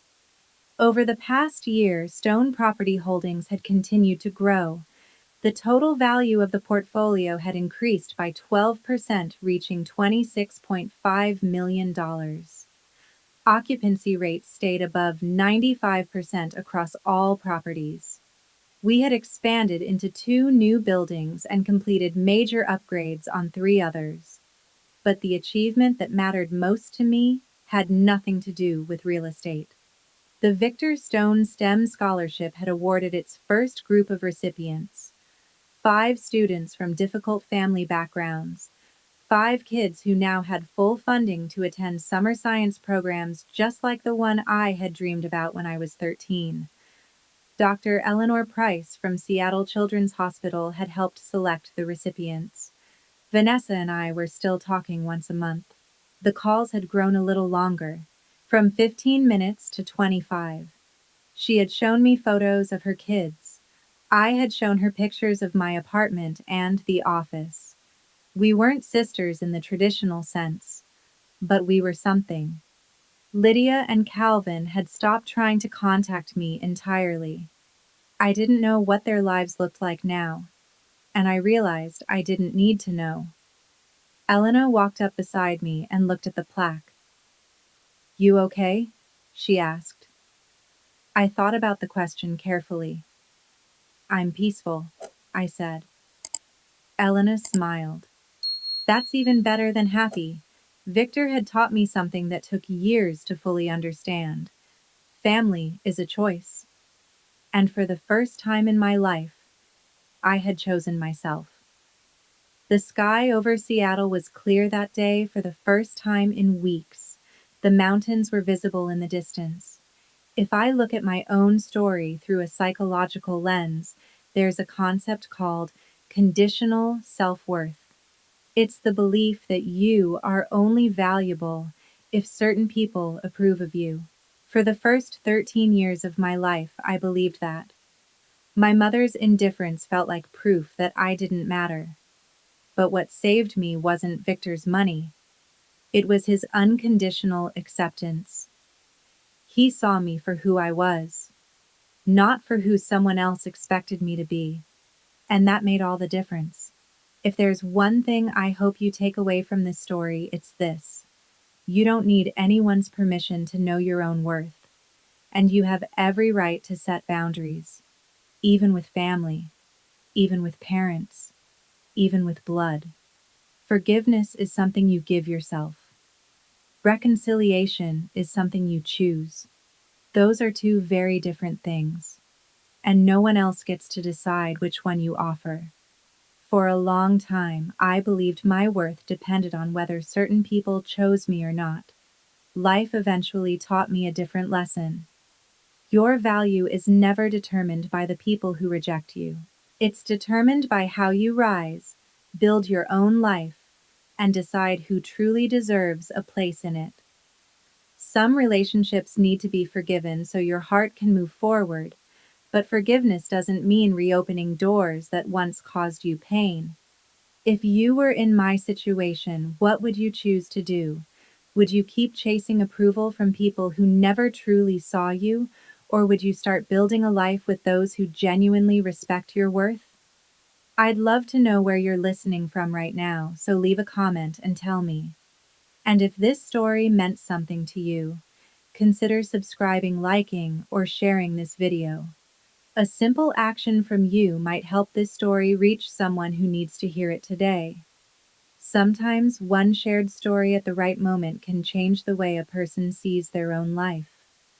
S1: Over the past year, Stone property holdings had continued to grow. The total value of the portfolio had increased by 12%, reaching $26.5 million. Occupancy rates stayed above 95% across all properties. We had expanded into 2 new buildings and completed major upgrades on 3 others. But the achievement that mattered most to me had nothing to do with real estate. The Victor Stone STEM Scholarship had awarded its first group of recipients. 5 students from difficult family backgrounds. 5 kids who now had full funding to attend summer science programs just like the one I had dreamed about when I was 13. Dr. Eleanor Price from Seattle Children's Hospital had helped select the recipients. Vanessa and I were still talking once a month. The calls had grown a little longer, from 15 minutes to 25. She had shown me photos of her kids. I had shown her pictures of my apartment and the office. We weren't sisters in the traditional sense, but we were something. Lydia and Calvin had stopped trying to contact me entirely. I didn't know what their lives looked like now, and I realized I didn't need to know. Elena walked up beside me and looked at the plaque. "You okay?" she asked. I thought about the question carefully. "I'm peaceful," I said. Elena smiled. "That's even better than happy." Victor had taught me something that took years to fully understand. Family is a choice. And for the first time in my life, I had chosen myself. The sky over Seattle was clear that day for the first time in weeks. The mountains were visible in the distance. If I look at my own story through a psychological lens, there's a concept called conditional self-worth. It's the belief that you are only valuable if certain people approve of you. For the first 13 years of my life, I believed that. My mother's indifference felt like proof that I didn't matter. But what saved me wasn't Victor's money. It was his unconditional acceptance. He saw me for who I was, not for who someone else expected me to be. And that made all the difference. If there's one thing I hope you take away from this story, it's this. You don't need anyone's permission to know your own worth. And you have every right to set boundaries, even with family, even with parents, even with blood. Forgiveness is something you give yourself. Reconciliation is something you choose. Those are 2 very different things. And no one else gets to decide which one you offer. For a long time, I believed my worth depended on whether certain people chose me or not. Life eventually taught me a different lesson. Your value is never determined by the people who reject you. It's determined by how you rise, build your own life, and decide who truly deserves a place in it. Some relationships need to be forgiven so your heart can move forward, but forgiveness doesn't mean reopening doors that once caused you pain. If you were in my situation, what would you choose to do? Would you keep chasing approval from people who never truly saw you, or would you start building a life with those who genuinely respect your worth? I'd love to know where you're listening from right now, so leave a comment and tell me. And if this story meant something to you, consider subscribing, liking, or sharing this video. A simple action from you might help this story reach someone who needs to hear it today. Sometimes one shared story at the right moment can change the way a person sees their own life.